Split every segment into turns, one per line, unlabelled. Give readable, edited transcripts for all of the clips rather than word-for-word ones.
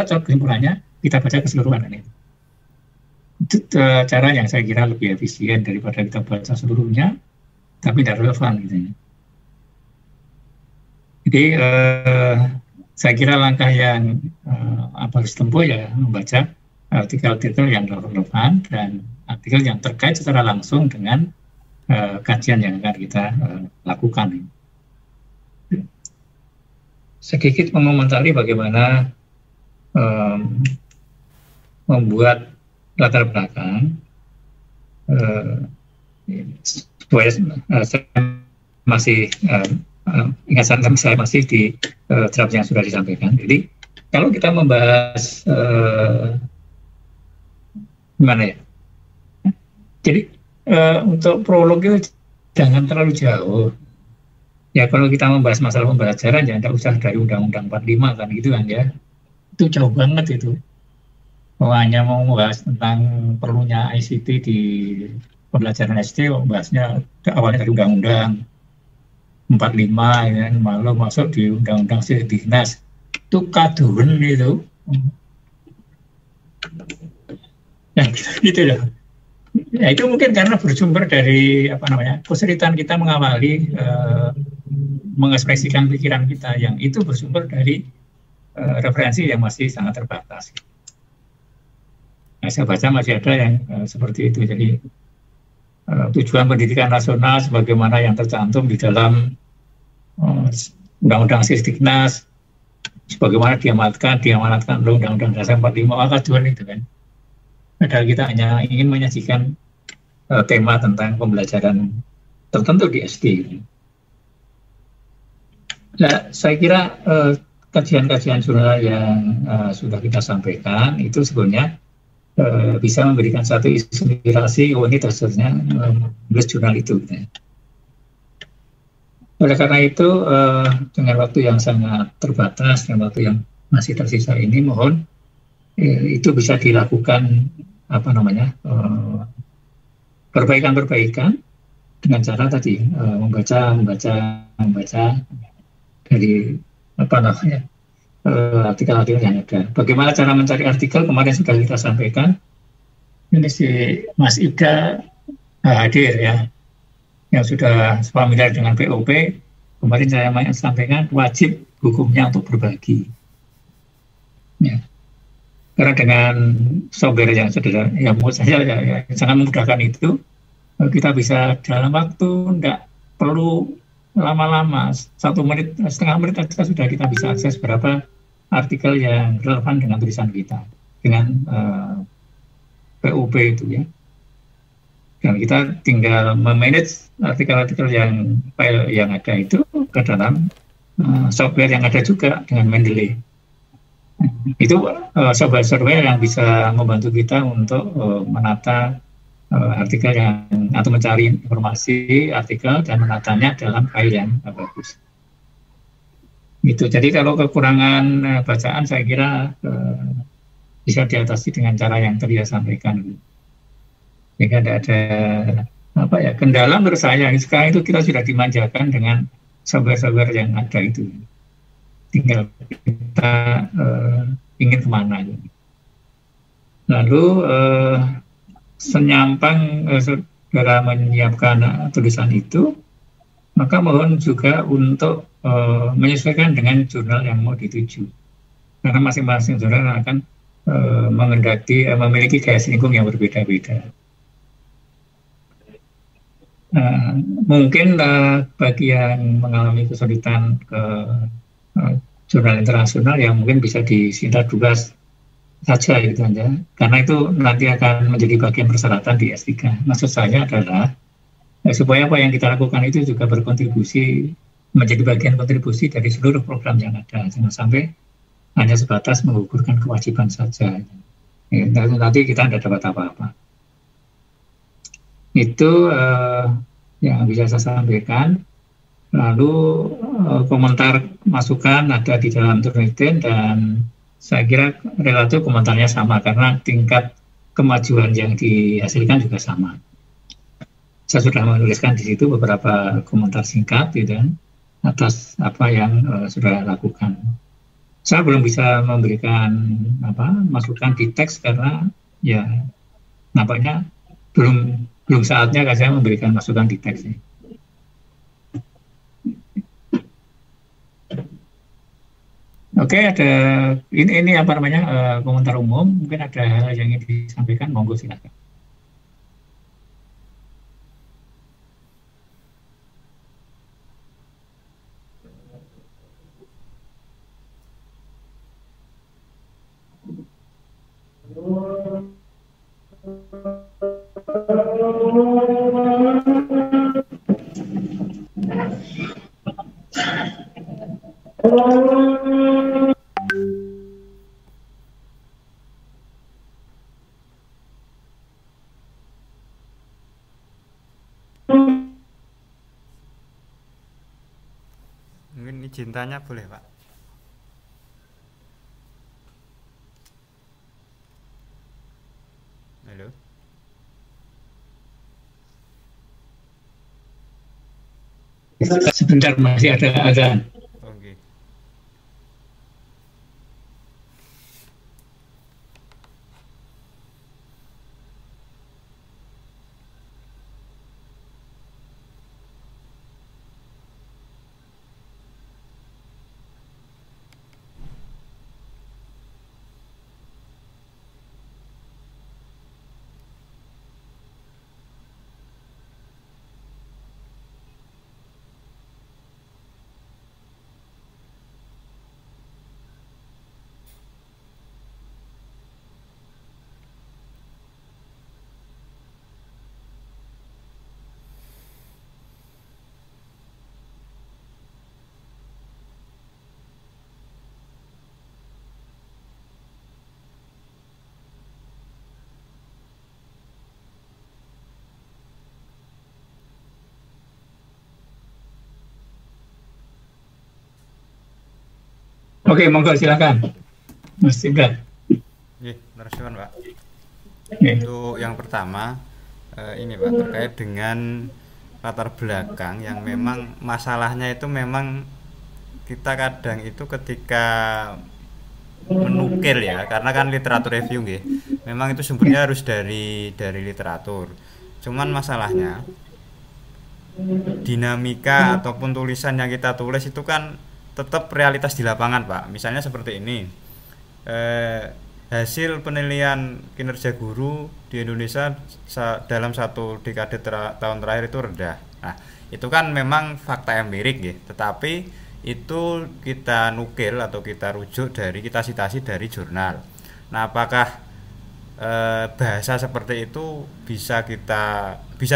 cocok kesimpulannya, kita baca keseluruhan ini. Itu cara yang saya kira lebih efisien daripada kita baca seluruhnya, tapi tidak relevan gitu ya. Jadi saya kira langkah yang harus tempuh ya membaca artikel-artikel yang relevan dan artikel yang terkait secara langsung dengan kajian yang akan kita lakukan. Sedikit mengomentari bagaimana membuat latar belakang supaya saya masih ingatan saya masih di draft yang sudah disampaikan. Jadi kalau kita membahas gimana ya? Jadi untuk prolog itu jangan terlalu jauh. Ya kalau kita membahas masalah pembelajaran ya tidak usah dari Undang-Undang 45 kan gitu kan ya. Itu jauh banget itu. Hanya mau membahas tentang perlunya ICT di pembelajaran SD, membahasnya awalnya dari Undang-Undang 45 ya, malu masuk di Undang-Undang Sidiknas. Itu kaduren itu. Ya gitu loh. Ya itu mungkin karena bersumber dari kesulitan kita mengawali mengekspresikan pikiran kita yang itu bersumber dari referensi yang masih sangat terbatas. Nah, saya baca masih ada yang seperti itu. Jadi tujuan pendidikan nasional sebagaimana yang tercantum di dalam Undang-Undang Sidiknas, sebagaimana diamanatkan oleh Undang-Undang Dasar 45 kaduren itu kan. Padahal kita hanya ingin menyajikan tema tentang pembelajaran tertentu di SD. Nah, saya kira kajian-kajian jurnal yang sudah kita sampaikan itu sebenarnya bisa memberikan satu inspirasi, ini terserahnya menulis jurnal itu. Gitu. Oleh karena itu, dengan waktu yang sangat terbatas, dengan waktu yang masih tersisa ini, mohon itu bisa dilakukan perbaikan-perbaikan dengan cara tadi membaca dari artikel-artikel yang ada. Bagaimana cara mencari artikel kemarin sudah kita sampaikan. Ini si Mas Ida hadir ya, yang sudah familiar dengan POP. Kemarin saya sampaikan wajib hukumnya untuk berbagi. Ya. Karena dengan software yang sederhana, ya menurut saya ya, sangat memudahkan itu, kita bisa dalam waktu tidak perlu lama-lama, 1 menit, setengah menit saja sudah kita bisa akses berapa artikel yang relevan dengan tulisan kita, dengan POP itu ya. Dan kita tinggal memanage artikel-artikel yang file yang ada itu ke dalam software yang ada juga dengan Mendeley. Itu software yang bisa membantu kita untuk menata artikel yang atau mencari informasi artikel dan menatanya dalam file yang bagus. Gitu. Jadi kalau kekurangan bacaan saya kira bisa diatasi dengan cara yang tadi saya sampaikan. Jika tidak ada kendala menurut saya sekarang itu kita sudah dimanjakan dengan software-software yang ada itu. Tinggal kita ingin kemana. Lalu senyampang saudara menyiapkan tulisan itu, maka mohon juga untuk menyesuaikan dengan jurnal yang mau dituju. Karena masing-masing jurnal akan memiliki gaya singgung yang berbeda-beda. Mungkin bagi yang mengalami kesulitan ke jurnal internasional yang mungkin bisa disingkat tugas saja gitu aja, karena itu nanti akan menjadi bagian persyaratan di S3. Maksud saya adalah supaya apa yang kita lakukan itu juga berkontribusi, menjadi bagian kontribusi dari seluruh program yang ada, jangan sampai hanya sebatas menggugurkan kewajiban saja. Nanti kita tidak dapat apa-apa. Itu yang bisa saya sampaikan. Lalu komentar masukan ada di dalam Turnitin dan saya kira relatif komentarnya sama karena tingkat kemajuan yang dihasilkan juga sama. Saya sudah menuliskan di situ beberapa komentar singkat gitu, atas apa yang sudah lakukan. saya belum bisa memberikan masukan di teks karena ya nampaknya belum belum saatnya saya memberikan masukan di teks. Oke, ada ini apa namanya komentar umum, mungkin ada hal yang ingin disampaikan, monggo silakan.
Mungkin izin tanya boleh Pak? Halo?
Sebentar, masih ada azan.
Oke.
Oke, monggo silakan, Mas Ibra.
Terus Pak.
Oke.
Untuk yang pertama, ini Pak, terkait dengan latar belakang yang memang masalahnya itu memang kita kadang itu ketika menukil ya, karena kan literatur review nggih. Memang itu sumbernya harus dari literatur. Cuman masalahnya dinamika ataupun tulisan yang kita tulis itu kan tetap realitas di lapangan Pak. Misalnya seperti ini, hasil penilaian kinerja guru di Indonesia dalam satu dekade tahun terakhir itu rendah. Nah, itu kan memang fakta empirik ya, tetapi itu kita nukil atau kita rujuk dari, kita citasi dari jurnal. Nah, apakah bahasa seperti itu bisa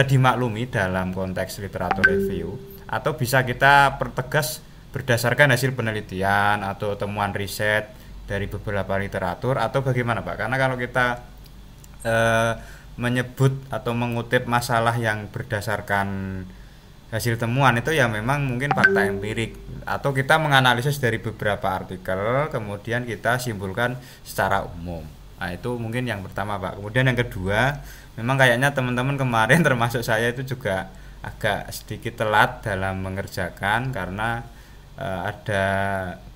dimaklumi dalam konteks literatur review, atau bisa kita pertegas berdasarkan hasil penelitian atau temuan riset dari beberapa literatur, atau bagaimana Pak? Karena kalau kita menyebut atau mengutip masalah yang berdasarkan hasil temuan itu ya memang mungkin fakta empirik, atau kita menganalisis dari beberapa artikel kemudian kita simpulkan secara umum. Nah, itu mungkin yang pertama Pak. Kemudian yang kedua, memang kayaknya teman-teman kemarin termasuk saya itu juga agak sedikit telat dalam mengerjakan, karena ada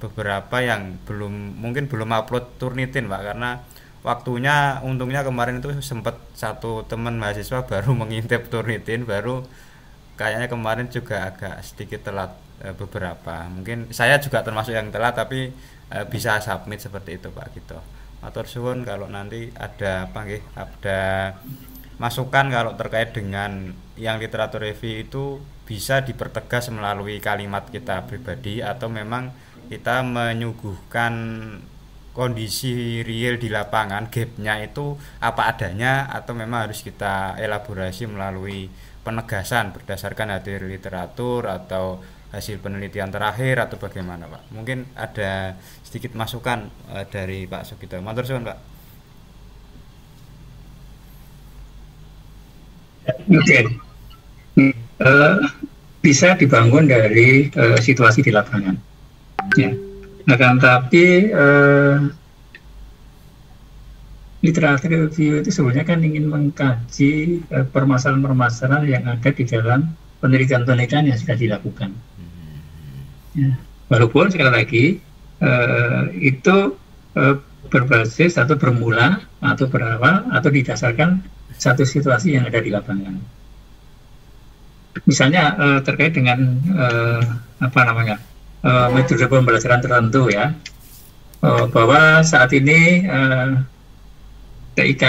beberapa yang mungkin belum upload Turnitin Pak, karena waktunya untungnya kemarin itu sempat satu teman mahasiswa baru mengintip Turnitin, baru kayaknya kemarin juga agak sedikit telat beberapa. Mungkin saya juga termasuk yang telat, tapi bisa submit seperti itu Pak gitu. Matur suwun kalau nanti ada masukan kalau terkait dengan yang literatur review itu bisa dipertegas melalui kalimat kita pribadi, atau memang kita menyuguhkan kondisi real di lapangan, gapnya itu apa adanya, atau memang harus kita elaborasi melalui penegasan berdasarkan hasil literatur atau hasil penelitian terakhir, atau bagaimana Pak? Mungkin ada sedikit masukan dari Pak Sugito. Matur suwun Pak.
Oke. Bisa dibangun dari situasi di lapangan. Ya. Akan tapi literatur review itu sebenarnya kan ingin mengkaji permasalahan-permasalahan yang ada di dalam penelitian-penelitian yang sudah dilakukan. Ya. Walaupun sekali lagi itu berbasis atau bermula atau berawal atau didasarkan satu situasi yang ada di lapangan. Misalnya terkait dengan metode pembelajaran tertentu ya, bahwa saat ini TIK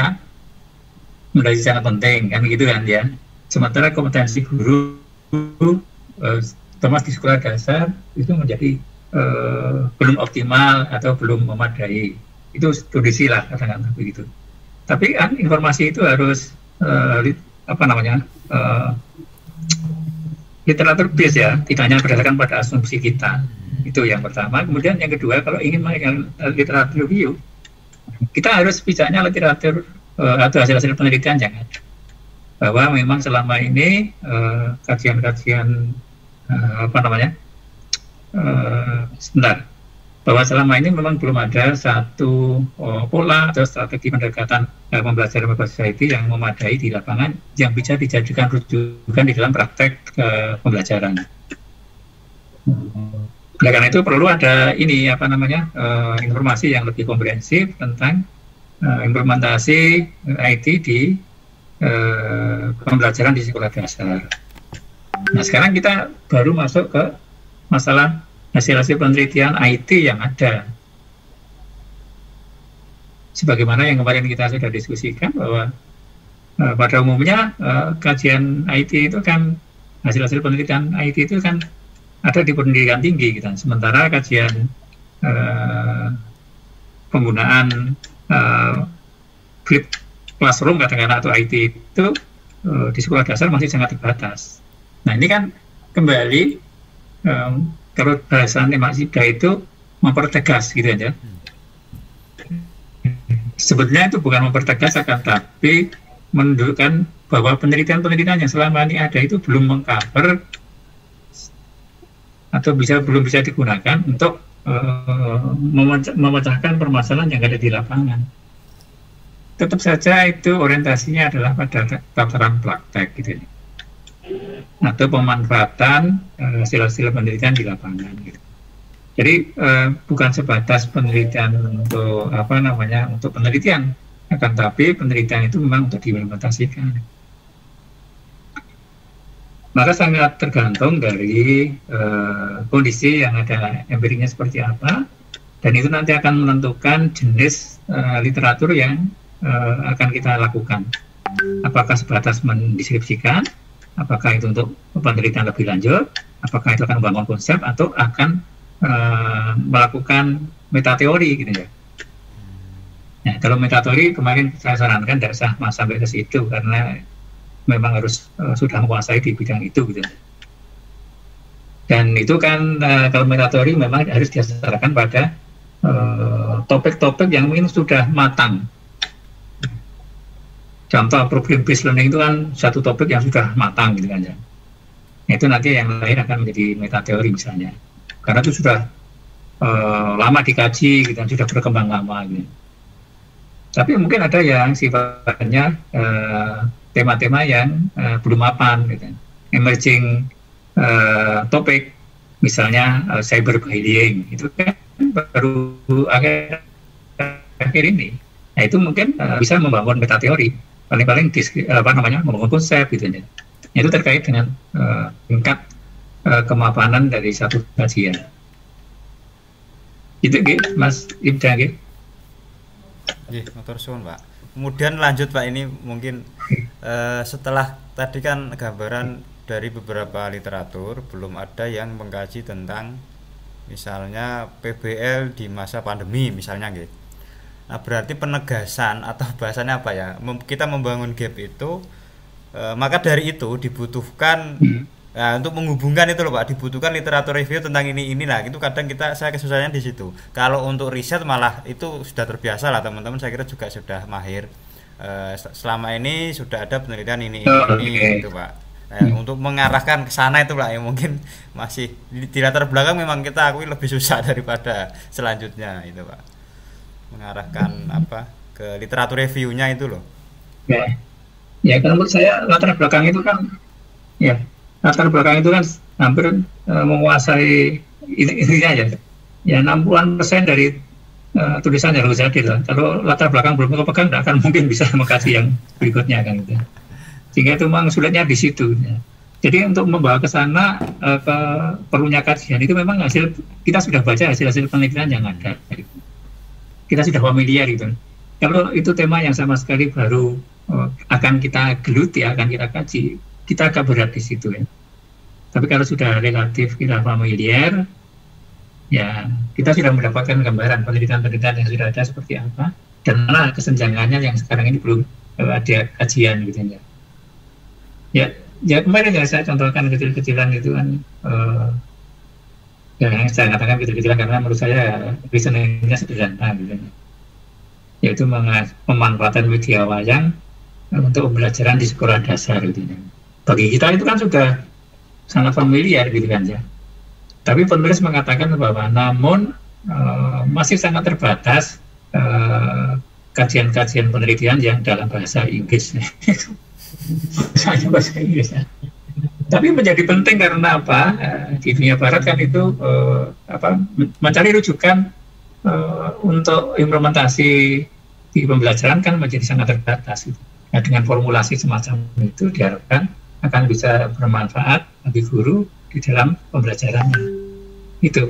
menjadi sangat penting kan gitu kan ya. Sementara kompetensi guru termasuk di sekolah dasar itu menjadi belum optimal atau belum memadai. Itu kondisi lah katakan begitu. Tapi kan informasi itu harus literatur base ya, tidak hanya berdasarkan pada asumsi kita. Itu yang pertama. Kemudian yang kedua, kalau ingin melakukan literatur review, kita harus bicaranya literatur atau hasil-hasil penelitian yang ada. Bahwa memang selama ini kajian-kajian bahwa selama ini memang belum ada satu pola atau strategi pendekatan pembelajaran berbasis IT yang memadai di lapangan yang bisa dijadikan rujukan di dalam praktek pembelajaran. Oleh karena itu perlu ada informasi yang lebih komprehensif tentang implementasi IT di pembelajaran di sekolah dasar. Nah, sekarang kita baru masuk ke masalah hasil-hasil penelitian IT yang ada. Sebagaimana yang kemarin kita sudah diskusikan bahwa pada umumnya kajian IT itu kan, hasil-hasil penelitian IT itu kan ada di pendidikan tinggi gitu. Sementara kajian penggunaan flipped classroom katakanlah atau IT itu di sekolah dasar masih sangat terbatas. Nah ini kan kembali kalau bahasan Mas Ida itu mempertegas gitu aja. Sebetulnya itu bukan mempertegas akan tapi menunjukkan bahwa penelitian-penelitian yang selama ini ada itu belum mengcover atau belum bisa digunakan untuk memecahkan permasalahan yang ada di lapangan. Tetap saja itu orientasinya adalah pada tataran praktek gitu ya. Atau pemanfaatan hasil-hasil penelitian di lapangan gitu. Jadi bukan sebatas penelitian untuk untuk penelitian, akan tapi penelitian itu memang untuk diimplementasikan. Maka sangat tergantung dari kondisi yang ada empiriknya seperti apa, dan itu nanti akan menentukan jenis literatur yang akan kita lakukan. Apakah sebatas mendeskripsikan, apakah itu untuk penelitian lebih lanjut, apakah itu akan membangun konsep atau akan melakukan metateori gitu ya. Nah, kalau metateori kemarin saya sarankan tidak usah sampai ke situ karena memang harus sudah menguasai di bidang itu gitu. Dan itu kan kalau metateori memang harus didasarkan pada topik-topik yang mungkin sudah matang. Contoh problem based learning itu kan satu topik yang sudah matang gitu kan ya. Itu nanti yang lain akan menjadi metateori misalnya. Karena itu sudah lama dikaji gitu, sudah berkembang lama gitu. Tapi mungkin ada yang sifatnya tema-tema yang belum mapan gitu. Emerging topik misalnya cyberbullying itu kan baru akhir ini. Nah itu mungkin bisa membangun metateori, paling-paling membangun konsep gitu ya. Itu terkait dengan tingkat kemapanan dari satu kajian. Itu gitu, Mas Ibda gitu.
Motor suwun Pak. Kemudian lanjut Pak, ini mungkin setelah tadi kan gambaran dari beberapa literatur, belum ada yang mengkaji tentang misalnya PBL di masa pandemi misalnya gitu. Nah berarti penegasan atau bahasanya apa ya, kita membangun gap itu, maka dari itu dibutuhkan untuk menghubungkan itu loh Pak, dibutuhkan literatur review tentang ini lah. Itu kadang saya kesusahannya di situ. Kalau untuk riset malah itu sudah terbiasa lah teman-teman, saya kira juga sudah mahir. Selama ini sudah ada penelitian ini gitu Pak. Untuk mengarahkan ke sana itu lah yang mungkin masih di latar belakang memang kita akui lebih susah daripada selanjutnya itu Pak. Mengarahkan ke literatur reviewnya itu loh.
Ya kalau menurut saya latar belakang itu kan hampir menguasai intinya ya. ya 60% dari tulisan yang harus hadir. Kalau latar belakang belum kepegang, tidak akan mungkin bisa mengkaji yang berikutnya kan gitu. Sehingga itu memang sulitnya di situ. Ya. Jadi untuk membawa ke sana ke perlunya kajian itu memang hasil kita sudah baca hasil-hasil penelitian yang ada. Kita sudah familiar gitu. Kalau itu tema yang sama sekali baru akan kita geluti, akan kita kaji, kita agak berat di situ ya. Tapi kalau sudah relatif kita familiar, ya kita sudah mendapatkan gambaran penelitian-penelitian yang sudah ada seperti apa dan mana kesenjangannya yang sekarang ini belum ada kajian gitu ya. Ya kemarin ya saya contohkan kecil-kecilan itu kan yang saya katakan kecil-kecilan karena menurut saya reasoningnya sederhana gitu yaitu memanfaatkan media wayang untuk pembelajaran di sekolah dasar gitu ya. Bagi kita itu kan sudah sangat familiar gitu kan ya. Tapi penulis mengatakan bahwa namun masih sangat terbatas kajian-kajian penelitian yang dalam bahasa Inggris. Bahasa Inggris ya. Tapi menjadi penting karena apa? Di dunia Barat kan itu mencari rujukan untuk implementasi di pembelajaran kan menjadi sangat terbatas. Gitu. Nah, dengan formulasi semacam itu diharapkan akan bisa bermanfaat bagi guru di dalam pembelajarannya. Itu.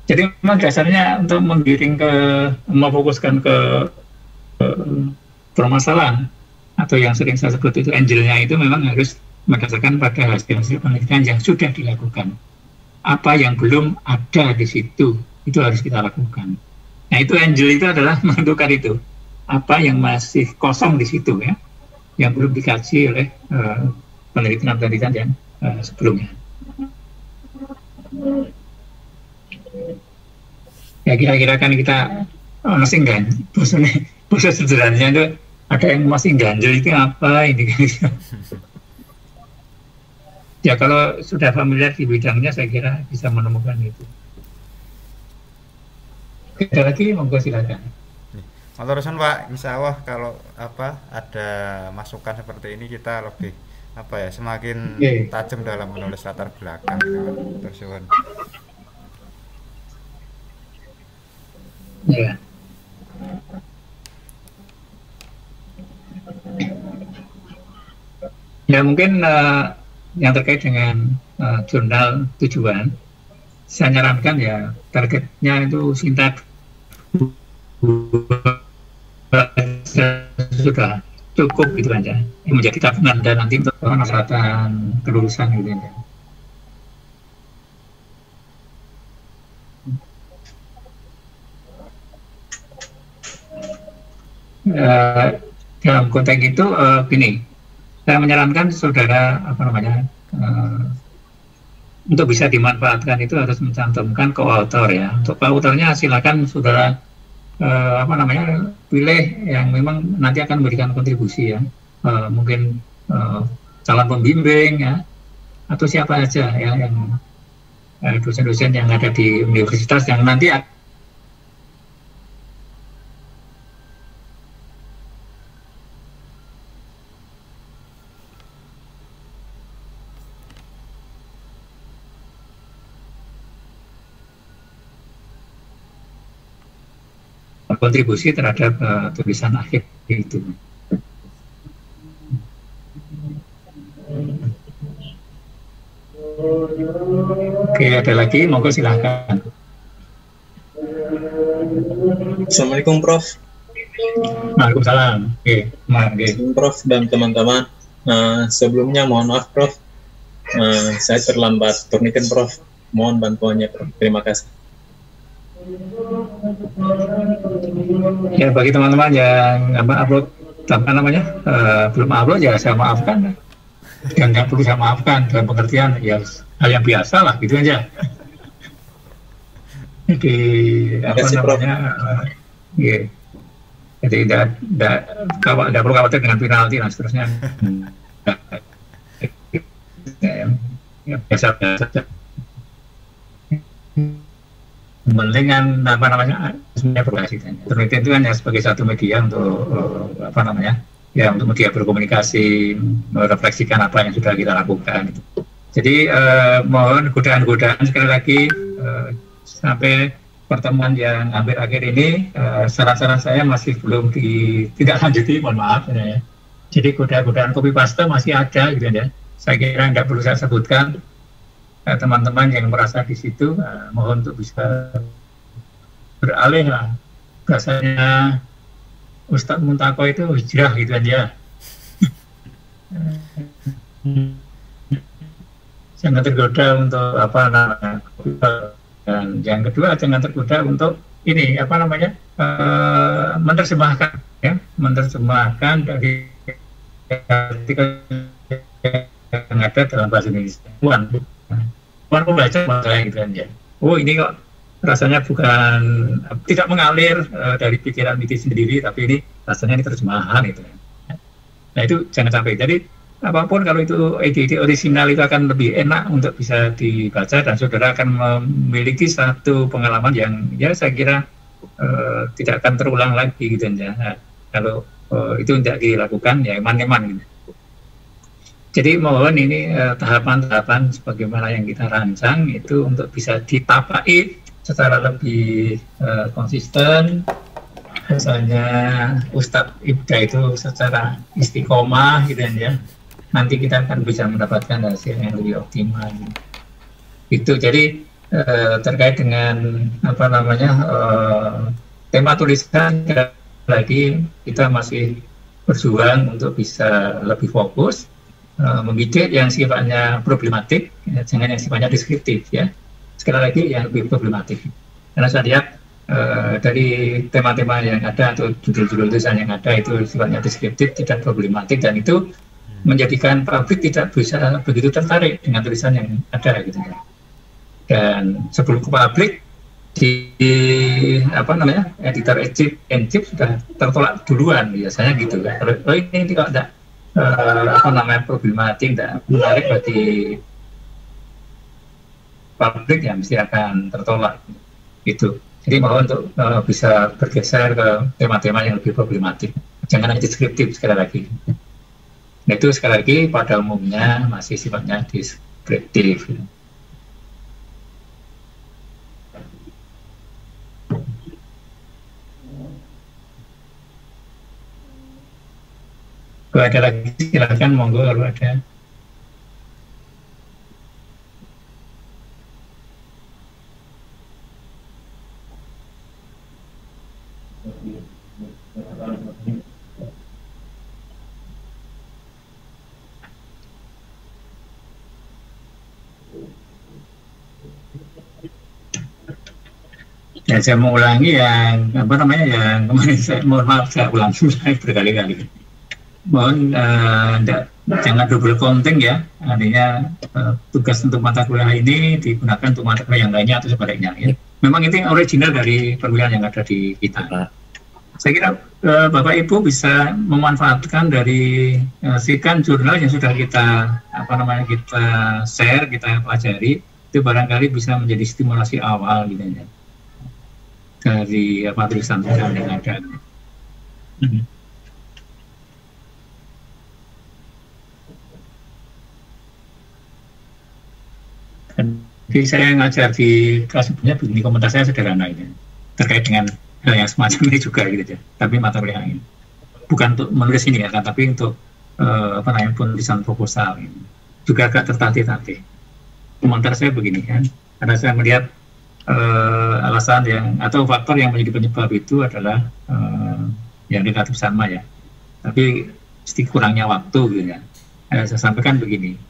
Jadi memang dasarnya untuk memfokuskan ke permasalahan atau yang sering saya sebut itu angelnya itu memang harus berdasarkan pada hasil penelitian yang sudah dilakukan. Apa yang belum ada di situ itu harus kita lakukan. Nah itu angel itu adalah menentukan itu apa yang masih kosong di situ ya, yang belum dikaji oleh penelitian-penelitian yang sebelumnya. Ya kira-kira kan kita masih enggak bahasa sederhananya itu ada yang masih ganjel itu apa ini kan. Ya kalau sudah familiar di bidangnya saya kira bisa menemukan itu. Ada lagi monggo silakan.
Terusan Pak, insya Allah kalau ada masukan seperti ini kita lebih semakin tajam dalam menulis latar belakang terus.
Ya. Ya mungkin yang terkait dengan jurnal tujuan, saya nyarankan ya targetnya itu singkat sudah cukup gitu aja, menjadi tabungan dan nanti untuk persyaratan kelulusan gitu ya. Dalam konteks itu gini, saya menyarankan saudara untuk bisa dimanfaatkan itu harus mencantumkan co-author ya. Untuk co-authornya silakan saudara pilih yang memang nanti akan memberikan kontribusi ya, mungkin calon pembimbing ya, atau siapa aja ya yang dosen-dosen yang ada di universitas yang nanti kontribusi terhadap tulisan akhir itu. Oke, ada lagi, monggo silakan.
Assalamualaikum Prof.
Waalaikumsalam. Oke,
Prof dan teman-teman. Sebelumnya mohon maaf Prof. Saya terlambat turnitin Prof. Mohon bantuannya Prof. Terima kasih.
Ya bagi teman-teman yang upload belum upload ya saya maafkan dan nggak perlu saya maafkan dalam pengertian ya hal yang biasa lah gitu aja. Jadi jadi tidak perlu khawatir dengan penalti dan seterusnya. Ya, biasa saja. Mendingan sebenarnya penelitian itu kan ya sebagai satu media untuk untuk media berkomunikasi, merefleksikan apa yang sudah kita lakukan. Jadi mohon godaan-godaan sekali lagi sampai pertemuan yang hampir akhir ini, saran-saran saya masih belum tidak lanjuti, mohon maaf ya. Jadi godaan copy paste masih ada gitu ya. Saya kira nggak perlu saya sebutkan. Teman-teman yang merasa di situ, mohon untuk bisa beralih lah. Biasanya Ustadz Muntako itu hijrah gitu kan ya. Jangan tergoda untuk apa namanya. Dan yang kedua, jangan tergoda untuk ini apa namanya, menerjemahkan ya, menerjemahkan dari artikel yang ada dalam bahasa Indonesia. Puan membaca masalah gitu kan ya. Oh ini kok rasanya bukan tidak mengalir dari pikiran Miti sendiri, tapi ini rasanya ini terjemahan itu. Nah itu jangan sampai. Jadi apapun kalau itu ide orisinal itu akan lebih enak untuk bisa dibaca dan saudara akan memiliki satu pengalaman yang ya saya kira tidak akan terulang lagi gitu ya. Nah, kalau itu tidak dilakukan ya eman-eman gitu. Jadi mohon ini tahapan-tahapan sebagaimana yang kita rancang itu untuk bisa ditapai secara lebih konsisten. Misalnya Ustadz Ibda itu secara istiqomah gitu ya. Nanti kita akan bisa mendapatkan hasil yang lebih optimal. Itu jadi terkait dengan apa namanya tema tulisan lagi kita masih berjuang untuk bisa lebih fokus membidik yang sifatnya problematik, jangan yang sifatnya deskriptif ya. Sekali lagi yang lebih problematik. Karena saya lihat dari tema-tema yang ada atau judul-judul tulisan yang ada itu sifatnya deskriptif, tidak problematik, dan itu menjadikan publik tidak bisa begitu tertarik dengan tulisan yang ada gitu ya. Dan sebelum ke publik di apa namanya editor in chief sudah tertolak duluan biasanya gitu kan. Kalau ini kalau tidak apa namanya problematik dan menarik bagi publik ya mesti akan tertolak gitu. Jadi mohon untuk bisa bergeser ke tema-tema yang lebih problematik. Jangan hanya deskriptif sekali lagi. Nah itu sekali lagi pada umumnya masih sifatnya deskriptif. Kalau ada lagi silakan monggo kalau ada. Ya saya mau ulangi yang apa namanya yang kemarin saya mohon maaf saya ulangi berkali-kali. Mohon jangan double counting ya, artinya tugas untuk mata kuliah ini digunakan untuk mata kuliah yang lainnya atau sebaliknya ya. Memang itu original dari perkuliahan yang ada di kita. Saya kira Bapak Ibu bisa memanfaatkan dari sikan jurnal yang sudah kita apa namanya kita share, kita pelajari, itu barangkali bisa menjadi stimulasi awal gitu ya. Dari apa tulisan yang ada. Jadi saya ngajar di kelas sebelumnya begini, komentar saya sederhana ini terkait dengan hal yang semacam ini juga gitu ya. Tapi mata kuliah ini bukan untuk menulis ini ya, kan, tapi untuk apa namanya penulisan proposal ini. Juga agak tertatih-tatih. Komentar saya begini kan, karena saya melihat alasan yang atau faktor yang menjadi penyebab itu adalah yang relatif sama ya, tapi sedikit kurangnya waktu gitu ya. Saya sampaikan begini,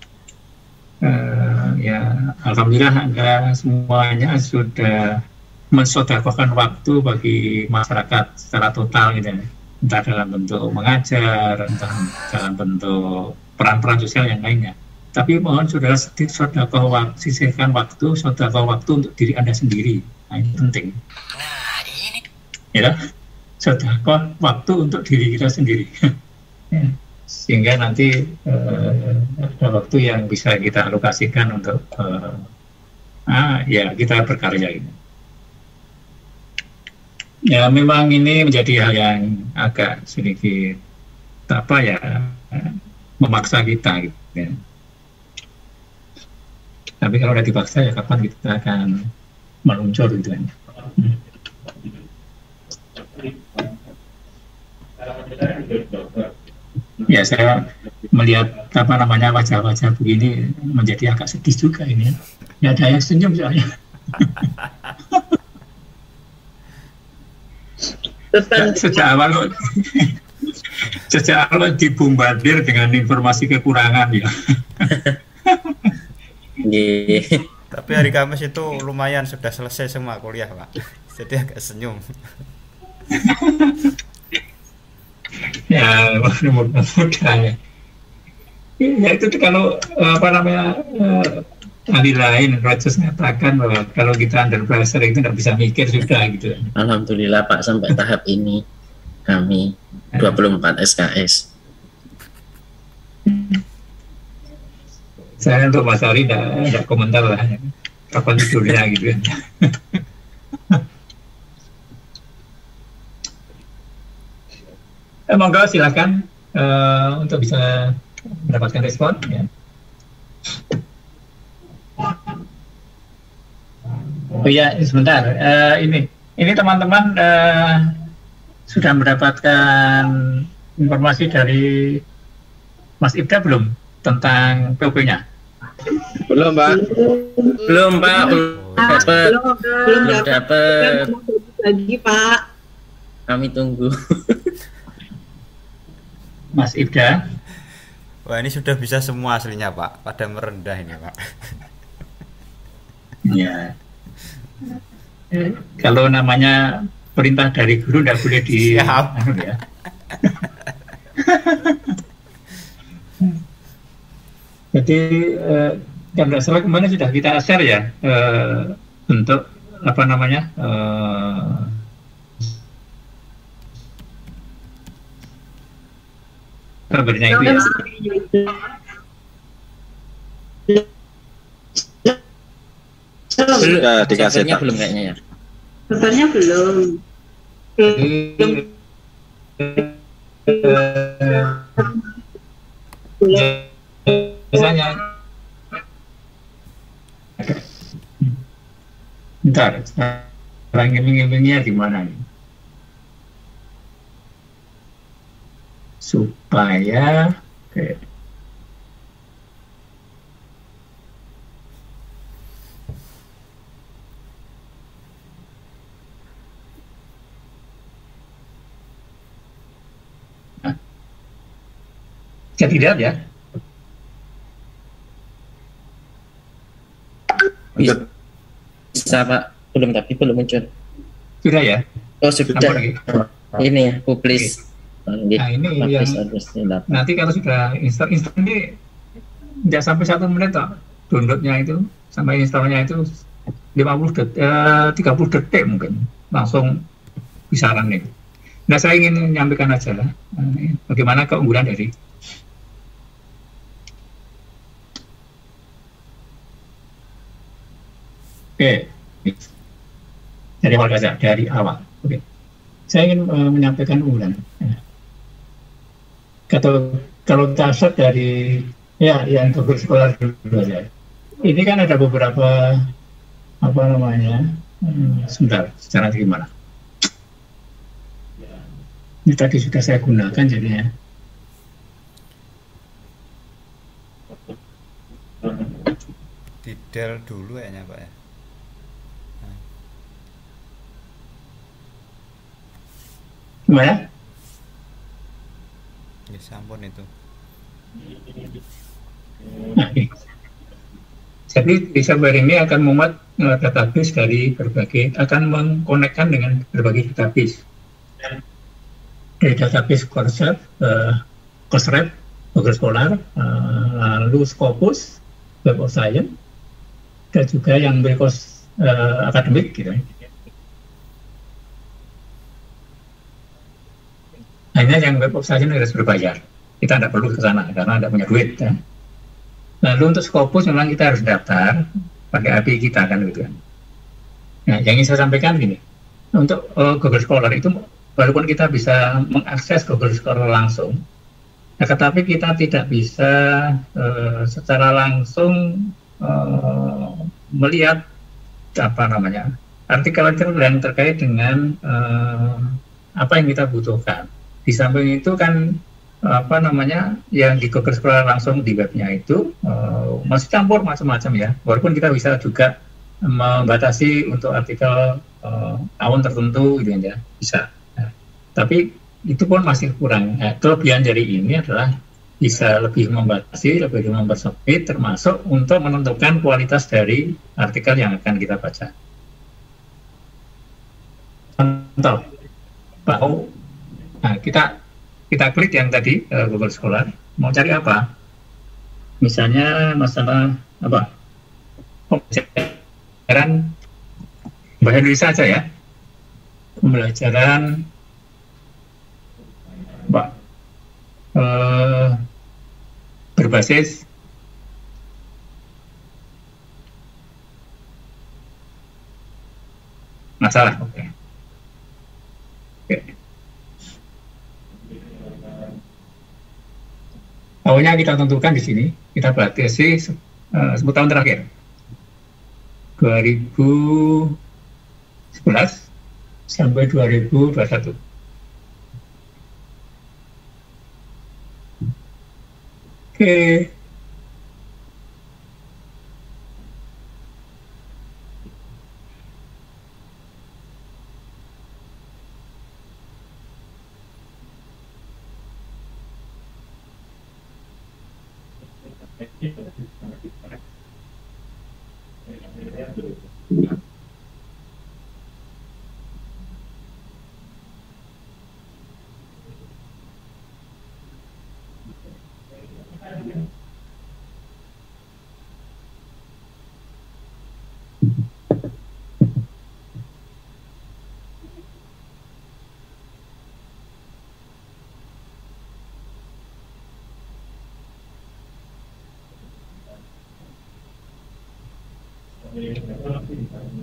ya alhamdulillah Anda semuanya sudah mensedekahkan waktu bagi masyarakat secara total gitu ya, entah dalam bentuk mengajar, entah dalam bentuk peran-peran sosial yang lainnya. Tapi mohon saudara sisihkan waktu, sedekah waktu untuk diri Anda sendiri. Nah, ini penting. Ya, sedekah waktu untuk diri kita sendiri. Ya, sehingga nanti ada waktu yang bisa kita alokasikan untuk ya kita berkarya ini. Ya, memang ini menjadi hal yang agak sedikit apa ya memaksa kita gitu ya. Tapi kalau udah dipaksa ya kapan kita akan meluncur gitu kan. Ya, saya melihat apa namanya wajah-wajah begini menjadi agak sedih juga ini ya. Ya ada yang senyum soalnya. Sejak awal dibombardir dengan informasi kekurangan ya.
Tapi hari Kamis itu lumayan sudah selesai semua kuliah Pak, jadi agak senyum.
Ya mudah-mudahan ya itu kalau apa namanya ahli lain Rogers mengatakan bahwa kalau kita under pressure itu tidak bisa mikir sudah gitu.
Alhamdulillah Pak sampai tahap ini kami 24 SKS.
Saya untuk Mas Ari tidak komentar lah kapan tidurnya gitu ya. Monggo silakan untuk bisa mendapatkan respon ya. Oh iya, sebentar. Ini teman-teman sudah mendapatkan informasi dari Mas Ibda belum tentang POP-nya?
Belum Pak. Belum dapat.
Lagi Pak.
Kami tunggu.
Mas Ibda.
Wah, ini sudah bisa semua aslinya Pak, pada merendah ini Pak.
Ya. Kalau namanya perintah dari guru tidak boleh di ya. Jadi yang tidak salah kemarin sudah kita share ya untuk apa namanya kabarnya itu ya.
Sudah dikasih belum kayaknya ya.
Kabarnya belum.
Misalnya bentar, sekarang iming-imingnya gimana nih? Supaya saya tidak ya.
Bisa Pak, belum tapi belum muncul.
Sudah ya?
Oh sudah. Ini ya, publish.
Nah ini yang nanti kalau sudah install ini tidak sampai 1 menit toh, downloadnya itu sampai installnya itu 30 detik mungkin langsung bisa running. Nah saya ingin menyampaikan aja lah bagaimana keunggulan dari dari awal saja, dari awal. Oke. Saya ingin menyampaikan unggulan. Kalau kita start dari yang Google Scholar dulu aja. Ini kan ada beberapa apa namanya? Sebentar, secara gimana? Ini tadi sudah saya gunakan jadinya.
Di Dell dulu kayaknya Pak ya.
Gimana?
Ya sampun itu.
Nah, ini. Jadi di server ini akan memuat database dari berbagai, akan mengkonekkan dengan berbagai database. Dari database Coursera, Google Scholar, lalu Scopus, Web of Science, dan juga yang berkos akademik gitu. Hanya yang Web of Science harus berbayar. Kita tidak perlu ke sana karena tidak punya duit. Ya. Lalu untuk Scopus memang kita harus daftar pakai API kita kan gitu kan. Nah, yang ingin saya sampaikan gini, untuk Google Scholar itu walaupun kita bisa mengakses Google Scholar langsung, nah, tetapi kita tidak bisa secara langsung melihat apa namanya artikel-artikel yang terkait dengan apa yang kita butuhkan. Di samping itu kan apa namanya yang di Google Scholar langsung di webnya itu masih campur macam-macam ya. Walaupun kita bisa juga membatasi untuk artikel tahun tertentu gitu ya, bisa. Nah, tapi itu pun masih kurang. Kelebihan dari ini adalah bisa lebih membatasi, lebih mempersempit, termasuk untuk menentukan kualitas dari artikel yang akan kita baca. Contoh, nah, kita klik yang tadi Google Scholar, mau cari apa? Misalnya masalah apa? Pembelajaran bahasa Indonesia saja ya. Pembelajaran berbasis masalah. Oke. Tahunnya kita tentukan di sini, kita batasi 10 tahun terakhir, 2011 sampai 2021. Oke.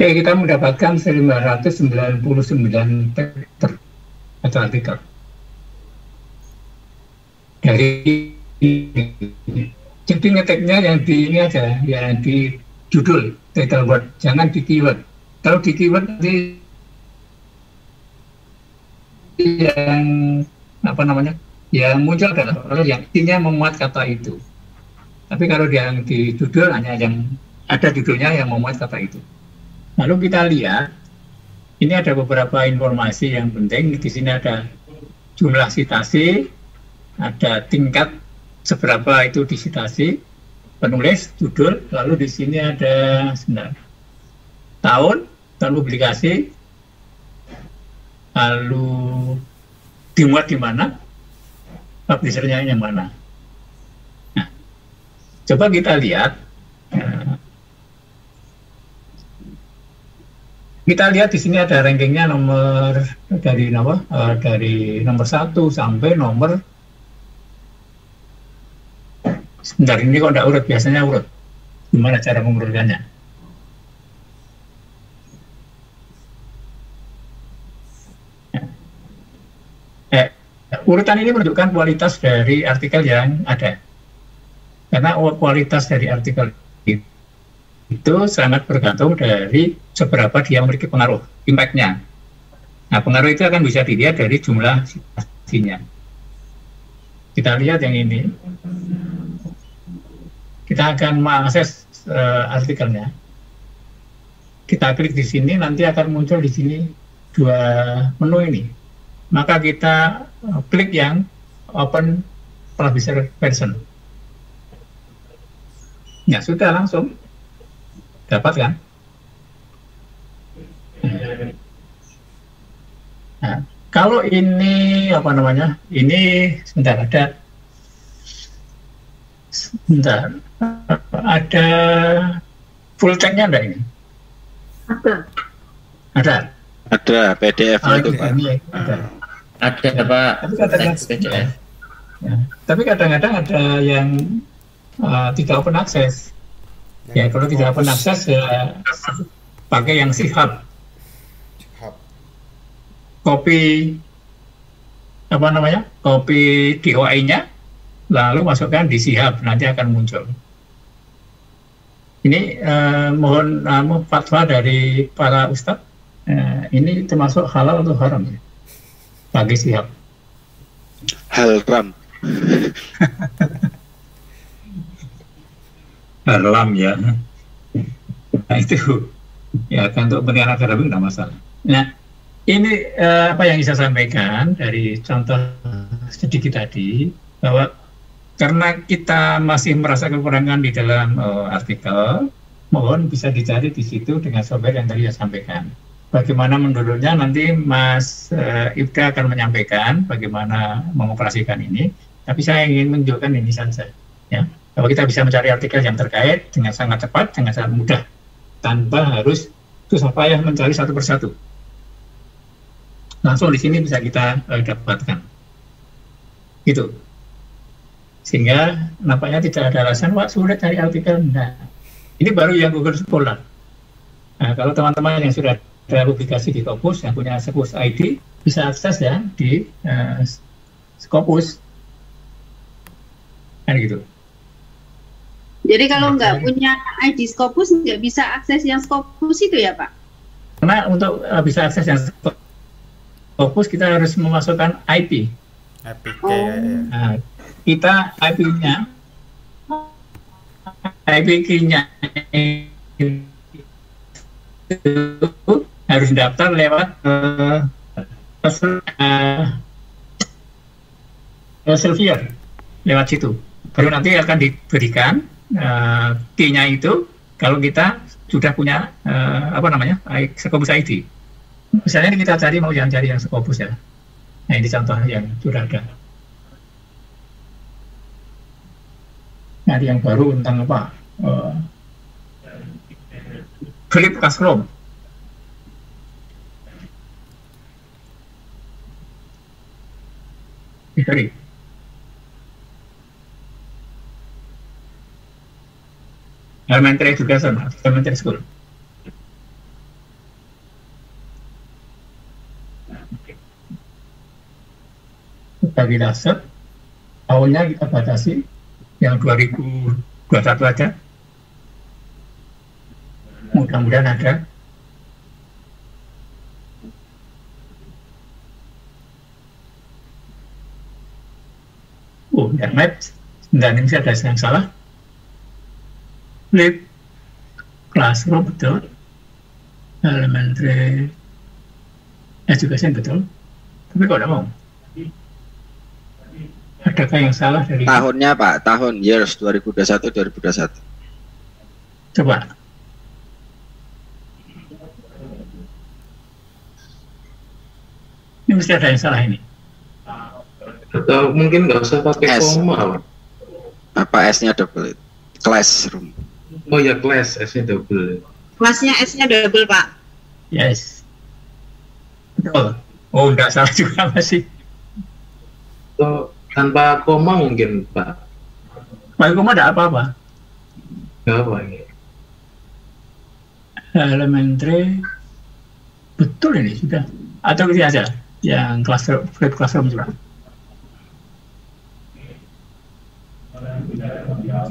Oke, kita mendapatkan 999 paper atau artikel dari, jadi ngetiknya yang di ini aja, yang di judul title word, jangan di keyword. Kalau di keyword nanti yang apa namanya, yang muncul adalah yang intinya memuat kata itu. Tapi kalau yang di judul hanya yang ada judulnya yang memuat kata itu. Lalu kita lihat, ini ada beberapa informasi yang penting. Di sini ada jumlah sitasi, ada tingkat seberapa itu disitasi, penulis, judul, lalu di sini ada tahun, tahun publikasi, lalu dimuat di mana, publishernya yang mana. Nah, coba kita lihat. Kita lihat di sini ada rankingnya nomor dari nomor 1 sampai nomor, sebentar ini kok enggak urut, biasanya urut. Gimana cara mengurutkannya? Urutan ini menunjukkan kualitas dari artikel yang ada. Karena kualitas dari artikel itu sangat bergantung dari seberapa dia memiliki pengaruh, impact-nya. Nah, pengaruh itu akan bisa dilihat dari jumlah sitasinya. Kita lihat yang ini. Kita akan mengakses artikelnya. Kita klik di sini, nanti akan muncul di sini dua menu ini. Maka kita klik yang Open Publisher Version. Ya, sudah langsung. Dapat kan? Nah, kalau ini apa namanya? Ini sebentar ada full text-nya enggak ini?
Ada PDF itu Pak.
Ada
Pak.
Tapi kadang-kadang ada yang tidak open access. Ya, kalau tidak open access ya pakai yang SIHAB. Copy apa namanya? Copy DOI-nya lalu masukkan di SIHAB, nanti akan muncul. Ini mohon fatwa dari para ustadz Ini termasuk halal atau haram ya? Bagi Syihab.
Haram.
Haram ya. Nah itu ya kan untuk kepentingan akademik tidak masalah. Nah ini apa yang bisa sampaikan dari contoh sedikit tadi, bahwa karena kita masih merasa kekurangan di dalam artikel, mohon bisa dicari di situ dengan software yang tadi saya sampaikan. Bagaimana menurutnya nanti Mas Ibda akan menyampaikan bagaimana mengoperasikan ini, tapi saya ingin menunjukkan ini saja, ya, bahwa kita bisa mencari artikel yang terkait dengan sangat cepat, dengan sangat mudah, tanpa harus susah payah mencari satu persatu. Langsung di sini bisa kita dapatkan, gitu. Sehingga nampaknya tidak ada alasan, wah sulit cari artikel. Nah, ini baru yang Google Scholar. Nah, kalau teman-teman yang sudah ada publikasi di Scopus, yang punya Scopus ID, bisa akses ya di Scopus. Kan gitu.
Jadi kalau nggak punya ID Scopus, nggak bisa akses yang Scopus itu ya Pak?
Karena untuk bisa akses yang Scopus, kita harus memasukkan IP.
APK
Oh.
Nah, kita IP-nya itu harus daftar lewat Elsevier, lewat situ. Baru nanti akan diberikan key-nya itu kalau kita sudah punya Scopus ID. Misalnya kita cari, mau yang cari yang Scopus ya. Nah ini contoh yang sudah ada. Ada yang baru tentang apa? Flip Classroom. Sorry. Elementary Education, Elementary School. Bagi dasar, awalnya kita batasi yang 2021 aja. Mudah-mudahan ada. Internet, dan ini ada yang salah. Flip Classroom betul. Elementary Education betul. Tapi kok tidak mau? Adakah yang salah dari
Tahunnya Pak, tahun years 2021.
Coba. Ini mesti ada yang salah ini.
Atau mungkin nggak usah pakai
S.
koma, Pak.
Apa S-nya double? Classroom.
Oh ya, class, S-nya double.
Kelasnya S-nya double Pak.
Yes. Betul. Oh, enggak salah juga masih.
Atau tanpa koma mungkin, Pak.
Pakai koma ada apa-apa.
Nggak apa ini.
Elementary betul ini sudah. Atau ini aja yang classroom, flip classroom juga.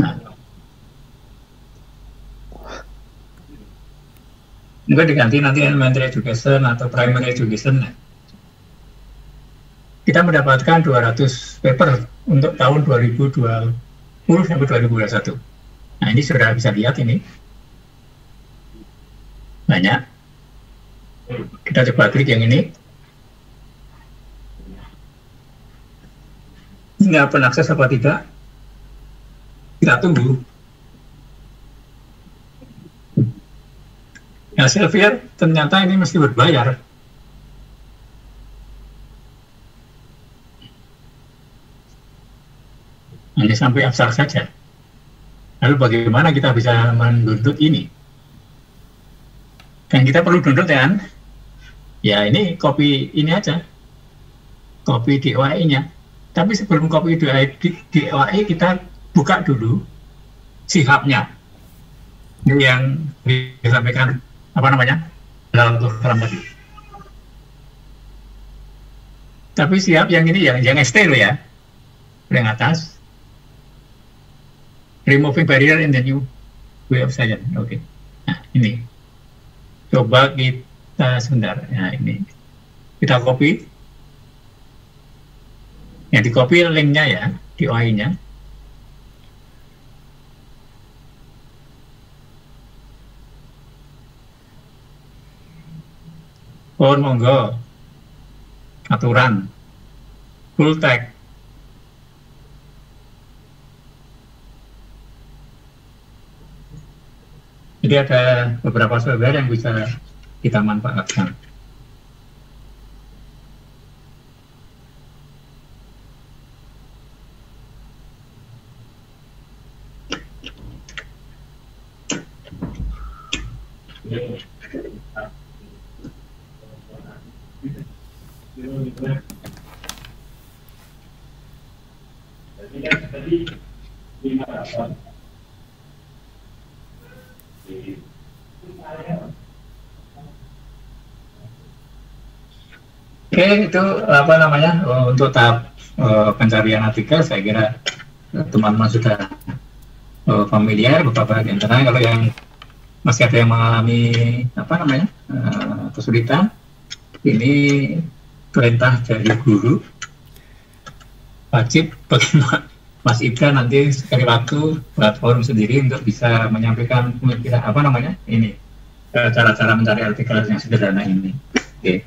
Nah. Mungkin diganti nanti elementary education atau primary education. Kita mendapatkan 200 paper untuk tahun 2020 sampai 2021. Nah ini sudah bisa lihat ini. Banyak. Kita coba klik yang ini. Nggak penakses apa tidak? Kita tunggu. Elsevier ternyata ini mesti berbayar. Hanya sampai abstrak saja. Lalu bagaimana kita bisa mendownload ini? Dan kita perlu download kan? Ya ini copy ini aja. Copy DOI-nya. Tapi sebelum copy DOI kita buka dulu Syihab-nya. Ini yang disampaikan dalam program tadi. Tapi Syihab yang ini yang ST loh ya. Yang atas. Removing barrier in the new way of science. Oke. Nah, ini. Coba kita sebentar. Ya, ini kita copy. Ya, di copy linknya ya, di OI-nya. Oh, monggo. Aturan. Full text. Jadi ada beberapa software yang bisa kita manfaatkan. Oke, itu apa namanya untuk tahap pencarian artikel. Saya kira teman-teman sudah familiar. Beberapa di antara, kalau yang masih ada yang mengalami apa namanya kesulitan, ini perintah dari guru, wajib bagi Mas Ibra nanti sekali waktu buat forum sendiri untuk bisa menyampaikan pemikiran apa namanya ini cara-cara mencari artikel yang sederhana ini. Oke.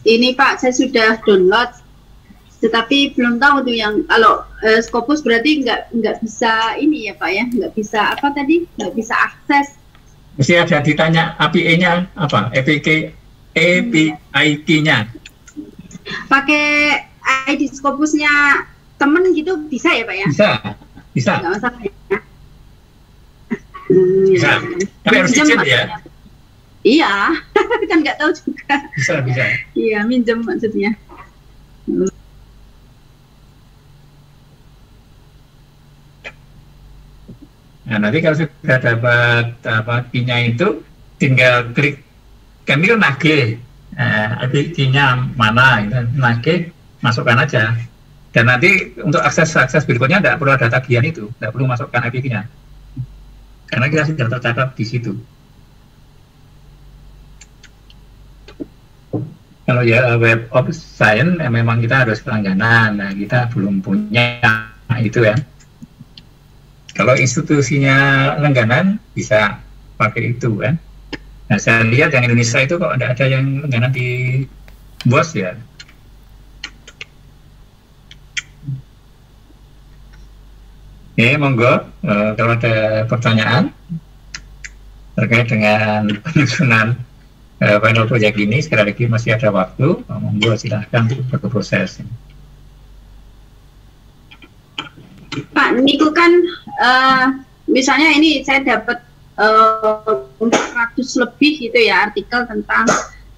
Ini Pak, saya sudah download, tetapi belum tahu tuh yang kalau Scopus berarti nggak bisa ini ya Pak ya, nggak bisa apa tadi, nggak bisa akses.
Mesti ada ditanya API-nya apa, API-nya.
Pakai ID Scopusnya temen gitu bisa ya Pak ya?
Bisa.
Nggak masalah ya?
Bisa. Tapi harus izin ya.
Iya, kan nggak tahu juga.
Bisa.
Iya, minjem maksudnya.
Nah, nanti kalau sudah dapat key-nya itu, tinggal klik, kan itu nagih, key-nya mana, nagih, masukkan aja. Dan nanti untuk akses berikutnya tidak perlu ada tagihan itu, tidak perlu masukkan IP-nya, karena kita sudah tercatat di situ. Kalau ya Web of Science memang kita harus langganan, nah kita belum punya itu ya. Kalau institusinya langganan bisa pakai itu kan. Nah saya lihat yang Indonesia itu kok tidak ada yang langganan di BOS ya. Oke, monggo kalau ada pertanyaan terkait dengan penyusunan final project ini, sekali lagi masih ada waktu, monggo silahkan untuk berproses.
Pak, niku kan misalnya ini saya dapat 100 lebih gitu ya artikel tentang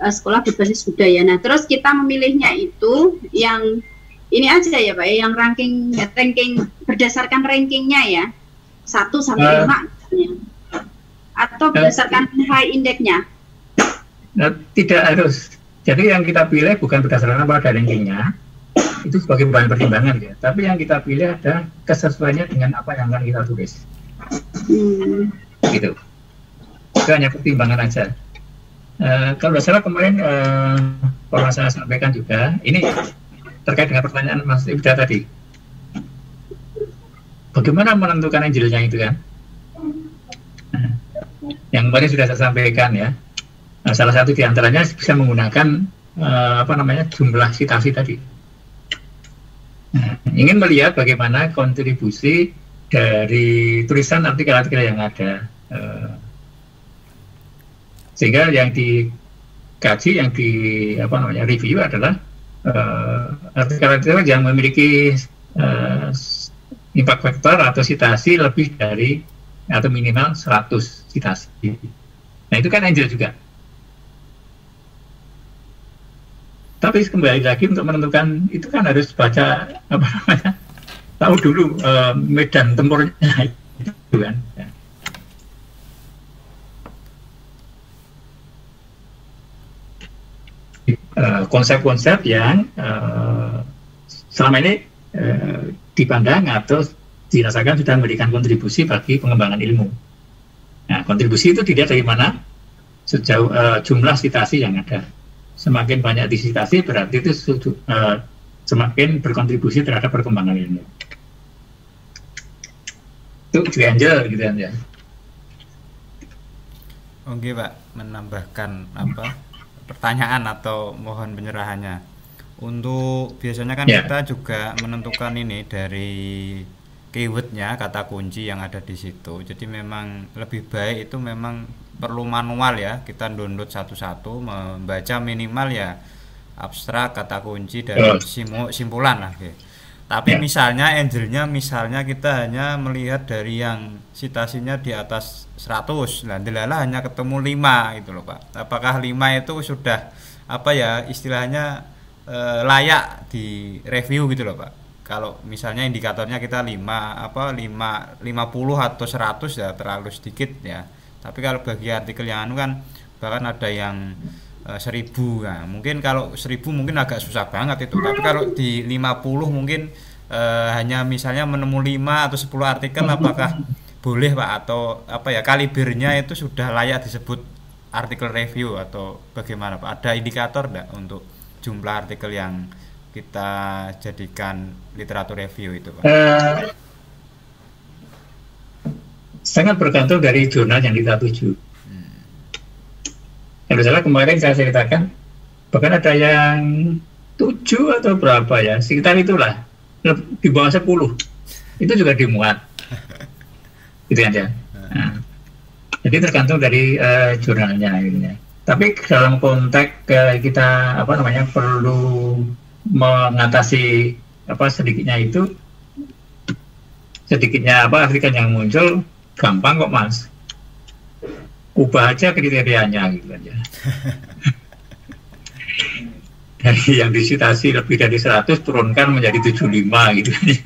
sekolah berbasis budaya. Nah, terus kita memilihnya itu yang ini aja ya Pak, yang ranking berdasarkan rankingnya ya, 1 sampai 5 atau berdasarkan high index-nya.
Nah, tidak harus. Jadi yang kita pilih bukan berdasarkan pada rankingnya, itu sebagai bahan pertimbangan ya. Tapi yang kita pilih ada kesesuaiannya dengan apa yang akan kita tulis. Gitu. Itu hanya pertimbangan aja. Kalau tidak salah kemarin pernah saya sampaikan juga, ini terkait dengan pertanyaan Mas Ibda tadi. Bagaimana menentukan angelnya itu kan? Nah, yang kemarin sudah saya sampaikan ya. Nah, salah satu di antaranya bisa menggunakan jumlah citasi tadi. Nah, ingin melihat bagaimana kontribusi dari tulisan artikel-artikel yang ada, sehingga yang dikaji, yang review adalah artikel-artikel yang memiliki impact factor atau citasi lebih dari atau minimal 100 citasi. Nah itu kan angel juga. Tapi kembali lagi untuk menentukan itu kan harus baca tahu dulu medan tempurnya itu kan. Ya. Konsep-konsep yang selama ini dipandang atau dirasakan sudah memberikan kontribusi bagi pengembangan ilmu. Nah, kontribusi itu dilihat dari mana sejauh jumlah citasi yang ada. Semakin banyak disitasi berarti itu semakin berkontribusi terhadap perkembangan ilmu. Itu Angel gitu kan ya.
Oke Pak, menambahkan apa pertanyaan atau mohon penyerahannya. Untuk biasanya kan kita juga menentukan ini dari keywordnya, kata kunci yang ada di situ. Jadi memang lebih baik itu memang perlu manual ya, kita download satu-satu, membaca minimal ya abstrak, kata kunci dan simpulan lah. Tapi misalnya Angelnya misalnya kita hanya melihat dari yang citasinya di atas 100, nah delala hanya ketemu 5 gitu loh Pak. Apakah 5 itu sudah apa ya istilahnya layak di review gitu loh Pak? Kalau misalnya indikatornya kita 50 atau 100 ya terlalu sedikit ya. Tapi kalau bagi artikel yang anu kan bahkan ada yang 1000, nah, mungkin kalau 1000 mungkin agak susah banget itu. Tapi kalau di 50 mungkin hanya misalnya menemu 5 atau 10 artikel, apakah boleh Pak? Atau apa ya kalibernya itu sudah layak disebut artikel review atau bagaimana Pak? Ada indikator enggak untuk jumlah artikel yang kita jadikan literatur review itu Pak?
Sangat bergantung dari jurnal yang kita tuju. Yang salah kemarin saya ceritakan, bahkan ada yang 7 atau berapa ya, sekitar itulah, di bawah 10, itu juga dimuat, gitu aja. Nah, jadi tergantung dari jurnalnya, gitu ya. Tapi dalam konteks kita perlu mengatasi sedikitnya artikel yang muncul, gampang kok Mas. Ubah aja kriterianya gitu aja. Dari yang disitasi lebih dari 100 turunkan menjadi 75 gitu aja.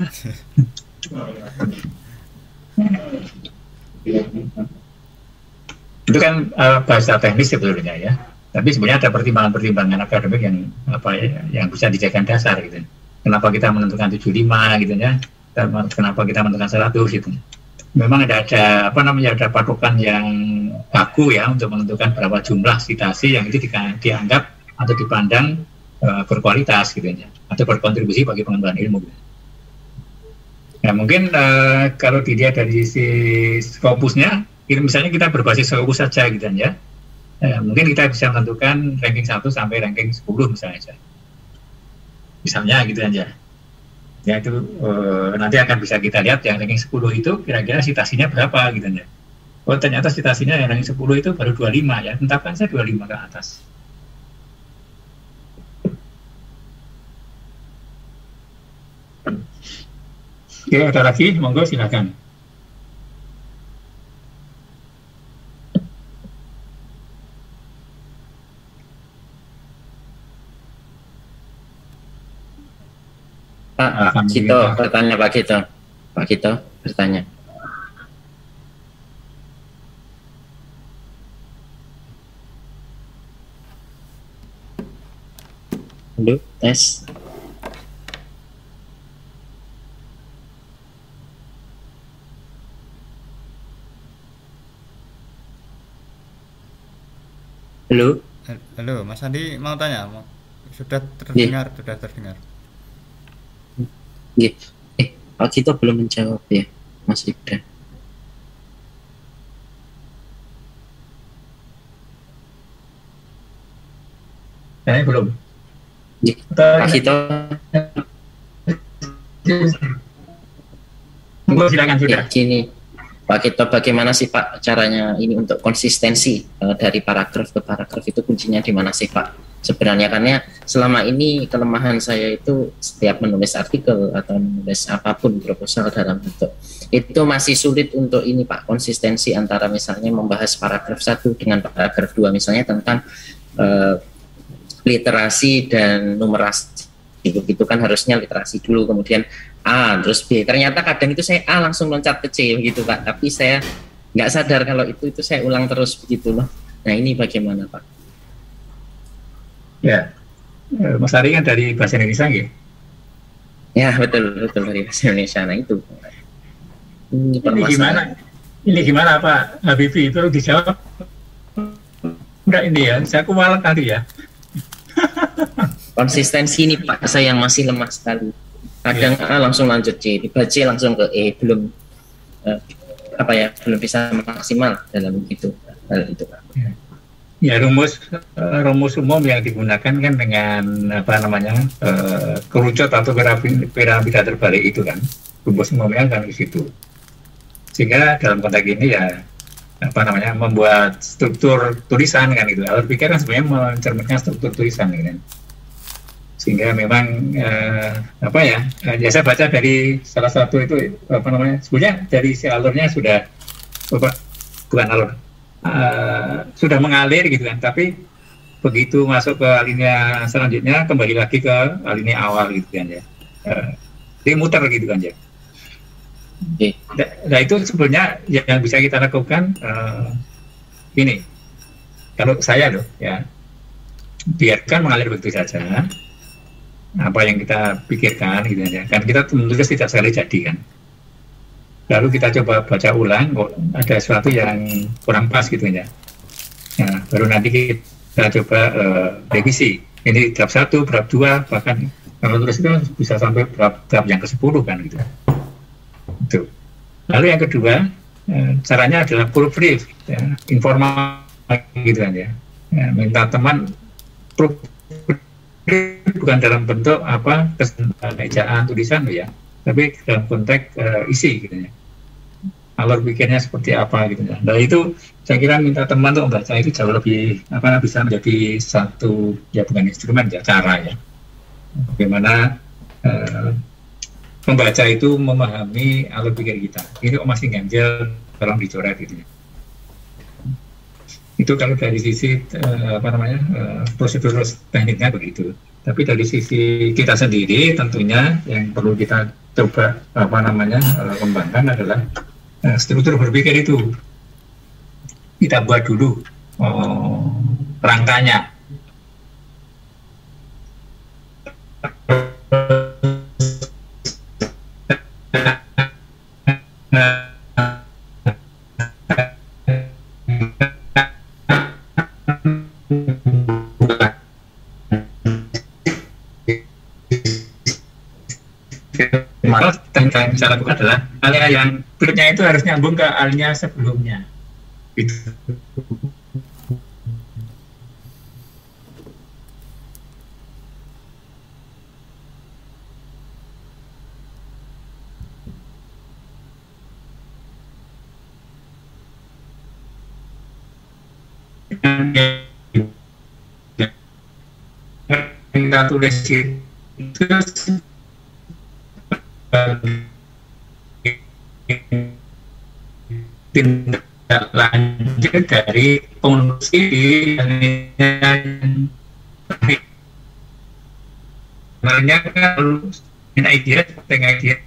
Itu kan bahasa teknis sebetulnya ya. Tapi sebenarnya ada pertimbangan-pertimbangan akademik yang bisa dijadikan dasar gitu. Kenapa kita menentukan 75 gitu ya? Kenapa kita menentukan 100 gitu. Memang ada patokan yang baku ya untuk menentukan berapa jumlah citasi yang itu dianggap atau dipandang berkualitas gitu ya, atau berkontribusi bagi pengembangan ilmu. Nah mungkin kalau dilihat dari sisi Scopusnya, misalnya kita berbasis Scopus saja gitu ya, mungkin kita bisa menentukan ranking 1 sampai ranking 10 misalnya gitu aja. Ya itu nanti akan bisa kita lihat yang ranking 10 itu kira-kira citasinya berapa gitu ya. Oh ternyata citasinya yang ranking 10 itu baru 25 ya, tetapkan saya 25 ke atas. Oke, ada lagi? Monggo silakan.
Pak Gito bertanya, Pak Gito bertanya. Halo, tes.
Halo, Mas Andi mau tanya? Sudah terdengar, sudah terdengar.
Pak Gito belum menjawab ya, Mas Ibda.
Belum.
Pak Gito.
Monggo silakan sudah.
Gini, Pak Gito, bagaimana sih Pak caranya ini untuk konsistensi dari paragraf ke paragraf itu kuncinya di mana sih Pak? Sebenarnya karena selama ini kelemahan saya itu setiap menulis artikel atau menulis apapun proposal dalam bentuk itu masih sulit untuk ini Pak, konsistensi antara misalnya membahas paragraf 1 dengan paragraf 2 misalnya tentang literasi dan numerasi. Itu kan harusnya literasi dulu, kemudian A, terus B. Ternyata kadang itu saya A langsung loncat ke C gitu Pak, tapi saya nggak sadar kalau itu saya ulang terus begitu loh. Nah ini bagaimana Pak?
Ya, Mas Ari kan dari bahasa Indonesia nggih?
Ya betul dari bahasa Indonesia. Nah itu. Ini
gimana? Ini gimana Pak Habibie, itu dijawab enggak ini ya, saya kualat tadi ya.
Konsistensi ini Pak, saya yang masih lemah sekali. Kadang A langsung lanjut C, tiba C langsung ke E, belum belum bisa maksimal dalam itu hal itu Pak.
Ya, rumus umum yang digunakan kan dengan kerucut atau piramida terbalik itu kan, rumus umumnya kan di situ. Sehingga dalam konteks ini ya membuat struktur tulisan kan gitu. Alur pikir kan sebenarnya mencerminkan struktur tulisan kan. Sehingga memang saya baca dari salah satu itu sebenarnya dari si alurnya sudah bukan alur, sudah mengalir gitu kan, tapi begitu masuk ke alinea selanjutnya kembali lagi ke alinea awal gitu kan ya. Jadi muter gitu kan ya. Nah itu sebenarnya yang bisa kita lakukan ini, kalau saya loh ya, biarkan mengalir begitu saja apa yang kita pikirkan gitu aja kan, kita menulis tidak sekali jadi kan, lalu kita coba baca ulang kok ada sesuatu yang kurang pas gitu ya. Nah baru nanti kita coba revisi, ini bab 1, bab 2, bahkan kalau tulis itu bisa sampai bab yang ke-10 kan gitu. Itu. Lalu yang kedua, caranya adalah proofread, ya, informal gitu kan ya. Minta teman proofread bukan dalam bentuk ejaan tulisan ya, tapi dalam konteks isi gitu ya. Alur pikirnya seperti apa gitu ya. Nah itu saya kira minta teman untuk membaca itu jauh lebih bisa menjadi satu ya, bukan instrumen ya, cara ya. Bagaimana membaca itu memahami alur pikir kita. Ini kok masih ganjel, tolong dicoret gitu ya. Itu kalau dari sisi prosedur tekniknya begitu. Tapi dari sisi kita sendiri tentunya yang perlu kita coba kembangkan adalah struktur berpikir itu. Kita buat dulu rangkanya. Yang bisa lakukan adalah alinea yang berikutnya itu harus nyambung ke alinea sebelumnya gitu. Kita tulis itu tindak lanjut dari pengurusi sebenarnya kalau idea dengan idea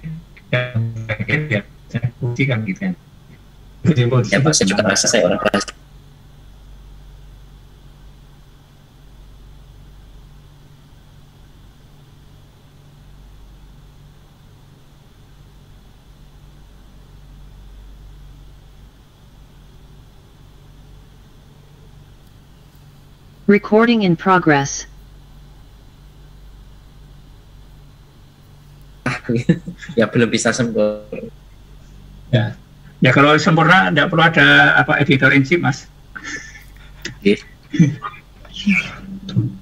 yang saya buktikan gitu kan.
Ya Pak, saya juga merasa saya orang kelas.
Recording in progress.
Ya belum bisa sempurna.
Ya kalau sempurna tidak perlu ada editor in chief Mas.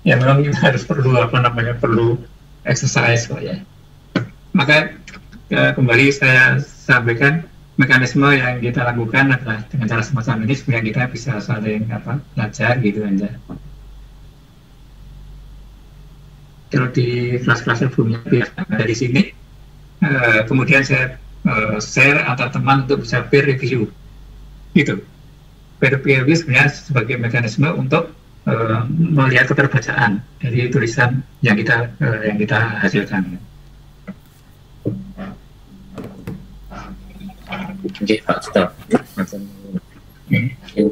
Ya memang kita harus perlu exercise kok ya. Maka kembali saya sampaikan mekanisme yang kita lakukan adalah dengan cara semacam ini supaya kita bisa saling belajar gitu aja. Kalau di kelas-kelas sebelumnya dari sini, kemudian saya share antar teman untuk bisa peer review, gitu. Peer review sebenarnya sebagai mekanisme untuk melihat keterbacaan dari tulisan yang kita hasilkan.
Oke Pak, kita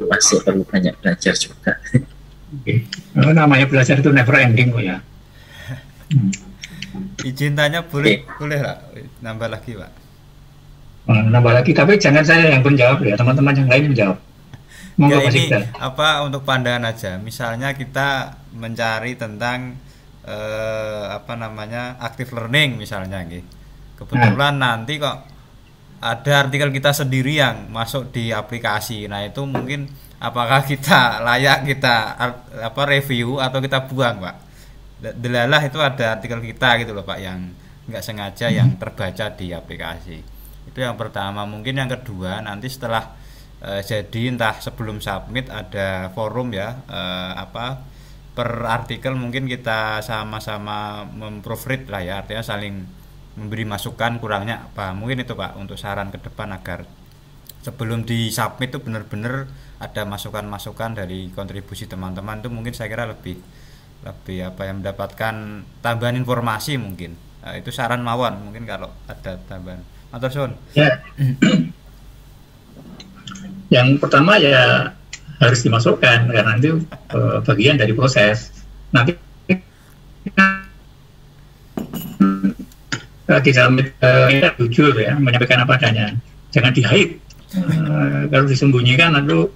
masih perlu banyak belajar juga.
Namanya belajar itu never ending kok ya.
Izin tanya boleh lah nambah lagi Pak.
nambah lagi, tapi jangan saya yang menjawab ya, teman-teman yang lain menjawab. Monggo
Ya
Mas
ini
Iqbal.
apa untuk pandangan aja. Misalnya kita mencari tentang apa namanya active learning misalnya, gitu. Kebetulan nanti kok ada artikel kita sendiri yang masuk di aplikasi. Nah itu mungkin apakah kita layak kita apa review atau kita buang, Pak? Delalah itu ada artikel kita gitu loh, Pak, yang nggak sengaja yang terbaca di aplikasi. Itu yang pertama. Mungkin yang kedua nanti setelah jadi entah sebelum submit ada forum ya, apa per artikel mungkin kita sama-sama memproofread lah ya, artinya saling memberi masukan kurangnya apa, mungkin itu Pak untuk saran ke depan agar sebelum di submit itu benar-benar ada masukan-masukan dari kontribusi teman-teman, itu mungkin saya kira lebih apa yang mendapatkan tambahan informasi mungkin. Itu saran mawon mungkin kalau ada tambahan. Matur suwun.
Ya. Yang pertama ya harus dimasukkan karena itu bagian dari proses. Nanti di dalam jujur ya, menyampaikan apa adanya, jangan di-hide. Kalau disembunyikan lalu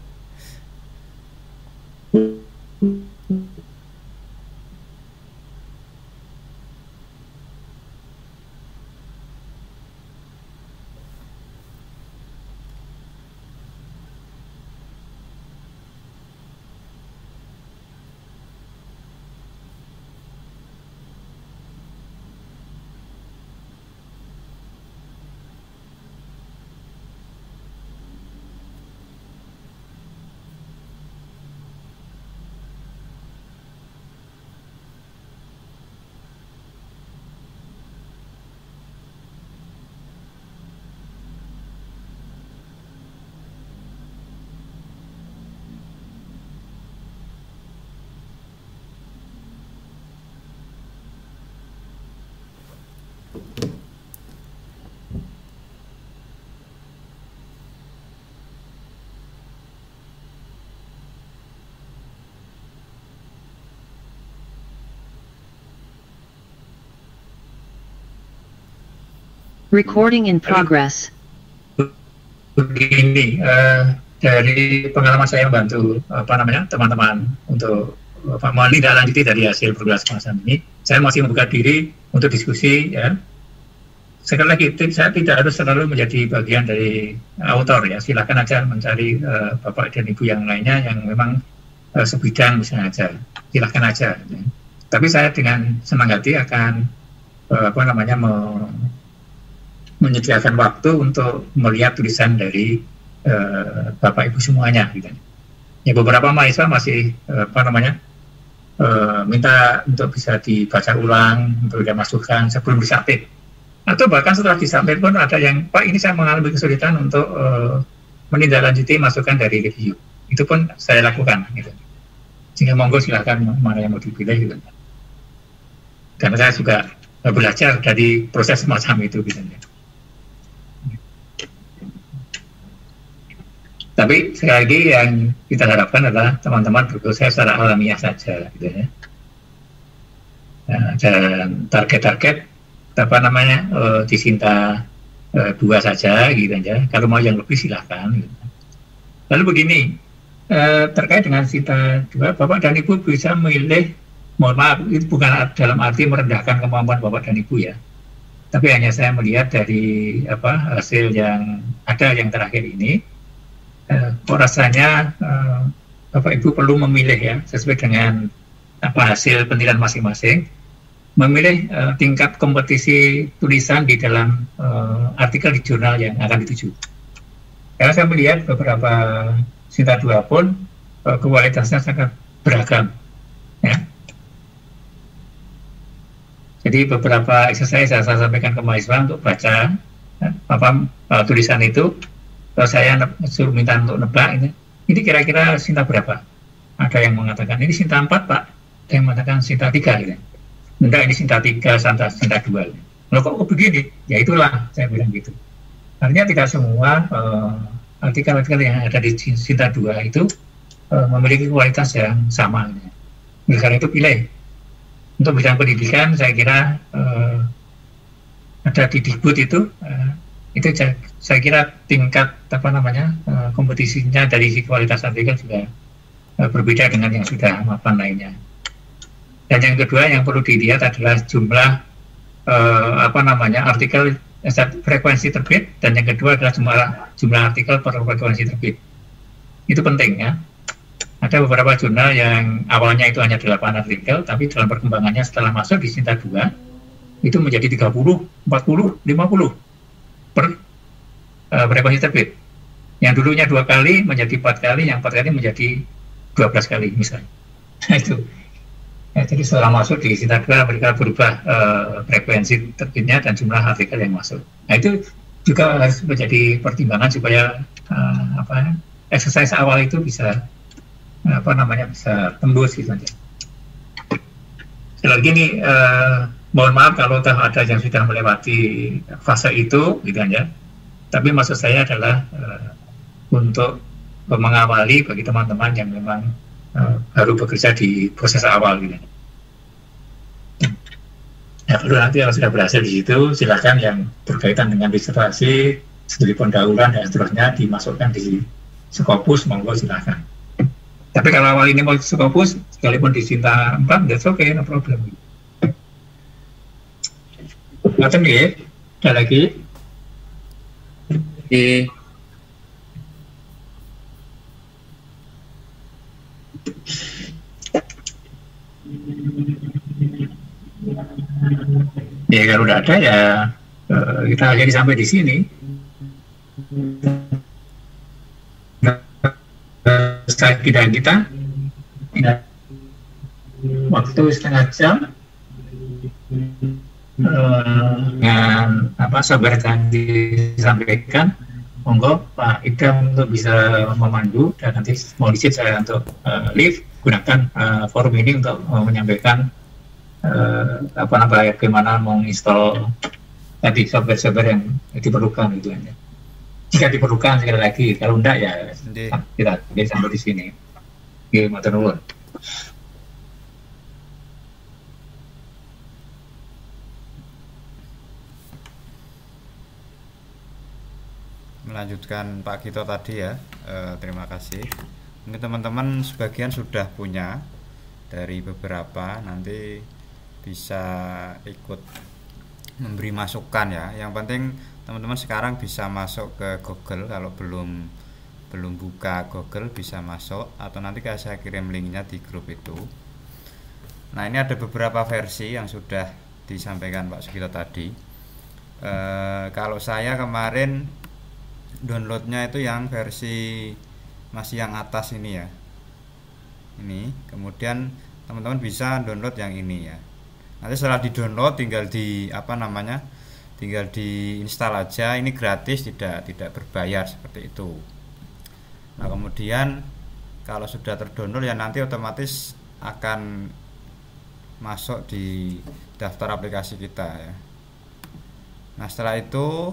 Recording in progress.
begini, dari pengalaman saya membantu teman-teman untuk menindaklanjuti dari hasil progres semacam ini, saya masih membuka diri untuk diskusi ya. Sekali lagi, saya tidak harus selalu menjadi bagian dari autor ya, silakan aja mencari bapak dan ibu yang lainnya yang memang sebidang misalnya aja, silakan aja ya. Tapi saya dengan senang hati akan menyediakan waktu untuk melihat tulisan dari bapak ibu semuanya gitu. Ya beberapa mahasiswa masih minta untuk bisa dibaca ulang, memberikan masukan sebelum disubmit, atau bahkan setelah disubmit pun ada yang, Pak ini saya mengalami kesulitan untuk menindaklanjuti masukan dari review, itu pun saya lakukan gitu. Sehingga monggo silakan mana yang mau dipilih gitu. Karena saya juga belajar dari proses semacam itu gitu. Tapi sekali lagi yang kita harapkan adalah teman-teman berproses secara alamiah saja, gitu ya. Dan target-target di Sinta 2 saja, gitu aja. Kalau mau yang lebih silahkan. Gitu. Lalu begini, terkait dengan Sinta 2, Bapak dan Ibu bisa memilih, mohon maaf, itu bukan dalam arti merendahkan kemampuan Bapak dan Ibu ya. Tapi hanya saya melihat dari hasil yang ada yang terakhir ini. Kok rasanya Bapak Ibu perlu memilih ya sesuai dengan hasil penilaian masing-masing, memilih tingkat kompetisi tulisan di dalam artikel di jurnal yang akan dituju. Karena saya melihat beberapa Sinta 2 pun kualitasnya sangat beragam ya. Jadi beberapa exercise saya sampaikan ke mahasiswa untuk baca tulisan itu. Kalau saya suruh minta untuk nebak ini kira-kira Sinta berapa? Ada yang mengatakan ini Sinta 4 Pak, ada yang mengatakan Sinta 3 gitu. Enggak, ini Sinta 3, Sinta 2 gitu. Loh kok begini? Ya itulah saya bilang gitu. Artinya tidak semua artikel-artikel yang ada di Sinta 2 itu memiliki kualitas yang sama gitu. Oleh karena itu pilih. Untuk bidang pendidikan saya kira ada di Dikbud itu Itu saya kira tingkat kompetisinya dari si kualitas artikel juga berbeda dengan yang sudah mapan lainnya. Dan yang kedua yang perlu dilihat adalah jumlah artikel frekuensi terbit, dan yang kedua adalah jumlah artikel per frekuensi terbit. Itu penting ya. Ada beberapa jurnal yang awalnya itu hanya 8 artikel, tapi dalam perkembangannya setelah masuk di Sinta 2 itu menjadi 30, 40, 50 per frekuensi terbit. Yang dulunya 2 kali menjadi 4 kali, yang 4 kali menjadi 12 kali misalnya. Nah itu. Ya, jadi setelah masuk di Sinta 2 mereka berubah frekuensi terbitnya dan jumlah artikel yang masuk. Nah itu juga harus menjadi pertimbangan supaya exercise awal itu bisa bisa tembus gitu aja. Sekali lagi nih, mohon maaf kalau ada yang sudah melewati fase itu gitu aja. Tapi maksud saya adalah untuk mengawali bagi teman-teman yang memang baru bekerja di proses awal gitu. Ya, perlu nanti kalau sudah berhasil di situ, silakan yang berkaitan dengan disertasi, studi pendahuluan dan seterusnya dimasukkan di Scopus, monggo silakan. Tapi kalau awal ini mau Scopus, sekalipun di Sinta 4, that's okay, no problem. Ngaten ya, ada lagi? Ya kalau udah ada ya kita akhiri sampai di sini. Kita waktu setengah jam dengan sabar yang disampaikan, monggo Pak Idam untuk bisa memandu, dan nanti mau izin saya untuk leave, gunakan forum ini untuk menyampaikan bagaimana menginstall tadi software yang diperlukan gitu aja. Jika diperlukan sekali lagi, kalau enggak ya kita sampai di sini. Oke, matur nuwun.
Melanjutkan Pak Gito tadi ya, terima kasih. Mungkin teman-teman sebagian sudah punya dari beberapa, nanti bisa ikut memberi masukan ya. Yang penting teman-teman sekarang bisa masuk ke Google, kalau belum buka Google bisa masuk, atau nanti saya kirim linknya di grup itu. Nah ini ada beberapa versi yang sudah disampaikan Pak Sugito tadi. Kalau saya kemarin downloadnya itu yang versi masih yang atas ini ya, ini, kemudian teman-teman bisa download yang ini ya. Nanti setelah di download tinggal tinggal diinstal aja, ini gratis, tidak berbayar seperti itu. Nah kemudian kalau sudah terdownload ya nanti otomatis akan masuk di daftar aplikasi kita ya. Nah setelah itu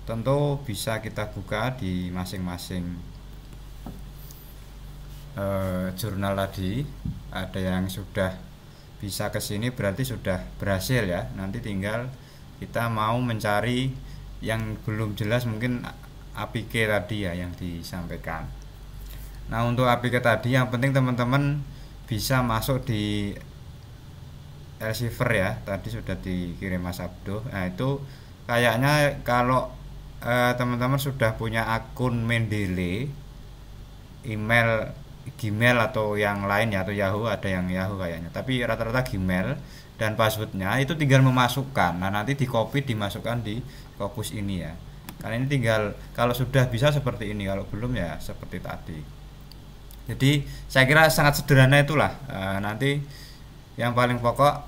tentu bisa kita buka di masing-masing jurnal tadi. Ada yang sudah bisa ke sini berarti sudah berhasil ya. Nanti tinggal kita mau mencari yang belum jelas, mungkin APK tadi ya yang disampaikan. Nah untuk APK tadi yang penting teman-teman bisa masuk di Elsevier ya, tadi sudah dikirim Mas Abduh. Nah itu kayaknya kalau teman-teman sudah punya akun Mendeley, email Gmail atau yang lain ya, atau Yahoo, ada yang Yahoo kayaknya, tapi rata-rata Gmail, dan passwordnya itu tinggal memasukkan. Nah nanti di copy dimasukkan di Scopus ini ya. Karena ini tinggal, kalau sudah bisa seperti ini, kalau belum ya seperti tadi. Jadi saya kira sangat sederhana itulah. Nanti yang paling pokok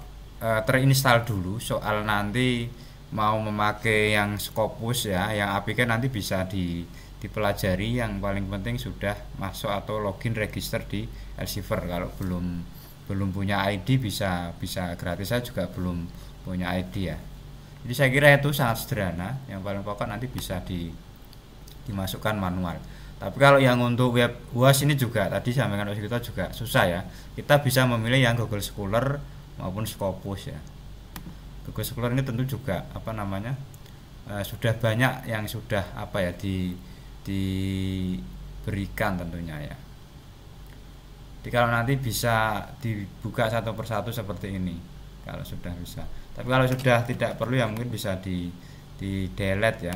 terinstall dulu, soal nanti mau memakai yang Scopus ya, yang APK nanti bisa dipelajari. Yang paling penting sudah masuk atau login register di Elsevier. Kalau belum punya ID bisa gratis, saya juga belum punya ID ya. Jadi saya kira itu sangat sederhana. Yang paling pokok nanti bisa dimasukkan manual. Tapi kalau yang untuk web UAS ini juga tadi sampaikan kita juga susah ya. Kita bisa memilih yang Google Scholar maupun Scopus ya. Google Scholar ini tentu juga sudah banyak yang sudah apa ya diberikan tentunya ya. Jadi kalau nanti bisa dibuka satu persatu seperti ini kalau sudah bisa. Tapi kalau sudah tidak perlu ya mungkin bisa di delete ya.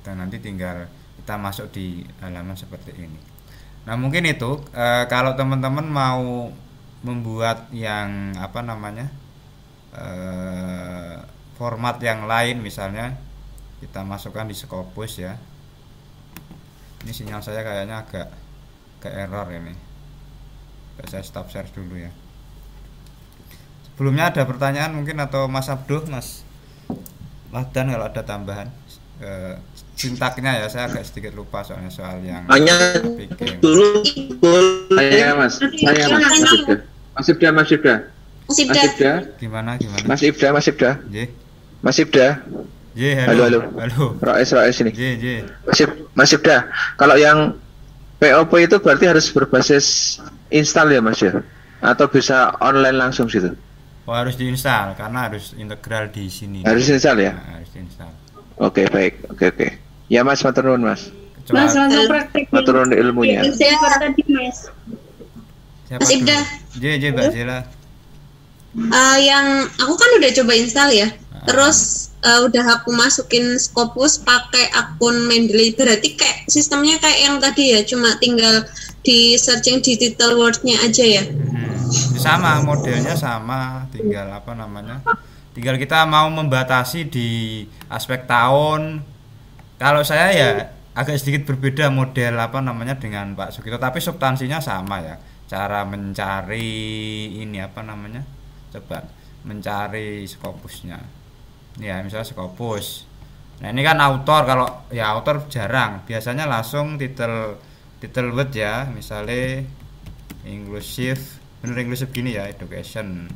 Dan nanti tinggal kita masuk di halaman seperti ini. Nah mungkin itu kalau teman-teman mau membuat yang apa namanya format yang lain, misalnya kita masukkan di Scopus ya. Ini sinyal saya kayaknya agak error ini. Saya stop share dulu ya. Sebelumnya ada pertanyaan mungkin atau Mas Abduh, Mas Lahdan kalau ada tambahan sintaknya ya, saya agak sedikit lupa soalnya soal yang
hanya dulu saya Mas
gimana
Mas Ibda halo Roes ini Mas Ibda, kalau yang POP itu berarti harus berbasis install ya Mas ya, atau bisa online langsung situ?
Oh harus diinstal karena harus integral di sini.
Harus install ya?
Nah, harus diinstal. Oke.
Ya Mas, matur nuwun Mas.
Mas langsung praktek.
Matur nuwun ilmunya.
Saya tadi Mas.
Mas Ibda. Mbak Zela.
Yang aku kan udah coba install ya. Terus udah aku masukin Scopus pakai akun Mendeley. Berarti kayak sistemnya kayak yang tadi ya, cuma tinggal di searching di title word-nya aja ya.
Sama modelnya sama, tinggal apa namanya? Tinggal kita mau membatasi di aspek tahun. Kalau saya ya agak sedikit berbeda model apa namanya dengan Pak Sugito, tapi substansinya sama ya. Cara mencari ini apa namanya? Coba mencari Scopusnya. Ya, misalnya Scopus. Nah, ini kan author, kalau ya author jarang. Biasanya langsung title word ya, misalnya inclusive, bener inclusive gini ya, education.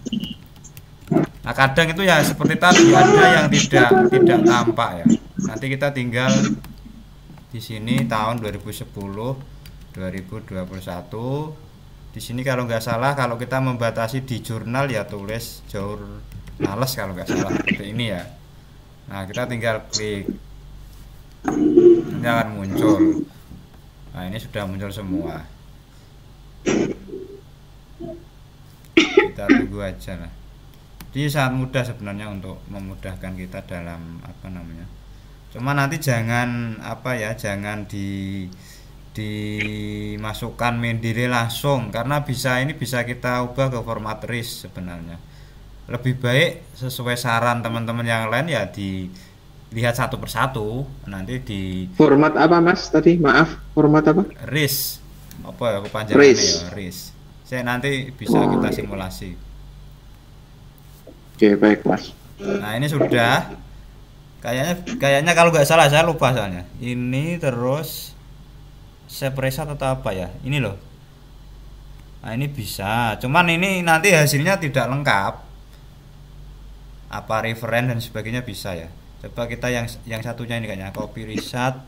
Nah kadang itu ya seperti tadi ada yang tidak tampak ya. Nanti kita tinggal di sini tahun 2010, 2021. Di sini kalau nggak salah kalau kita membatasi di jurnal ya tulis jurnales kalau nggak salah seperti ini ya. Nah kita tinggal klik, nanti akan muncul. Nah ini sudah muncul semua. Kita tunggu aja lah. Jadi sangat mudah sebenarnya untuk memudahkan kita dalam apa namanya. Cuma nanti jangan apa ya, jangan dimasukkan Mendeley langsung karena ini bisa kita ubah ke format RIS sebenarnya. Lebih baik sesuai saran teman-teman yang lain ya dilihat satu persatu nanti di
format apa Mas tadi? Maaf, format apa?
RIS. Apa ya kepanjangannya ya RIS. Saya nanti bisa kita simulasi.
Oke, baik Mas.
Nah ini sudah kayaknya kalau nggak salah saya lupa soalnya ini terus sepresat atau apa ya ini loh. Nah ini bisa, cuman ini nanti hasilnya tidak lengkap, apa referen dan sebagainya bisa ya. Coba kita yang satunya ini kayaknya copy result.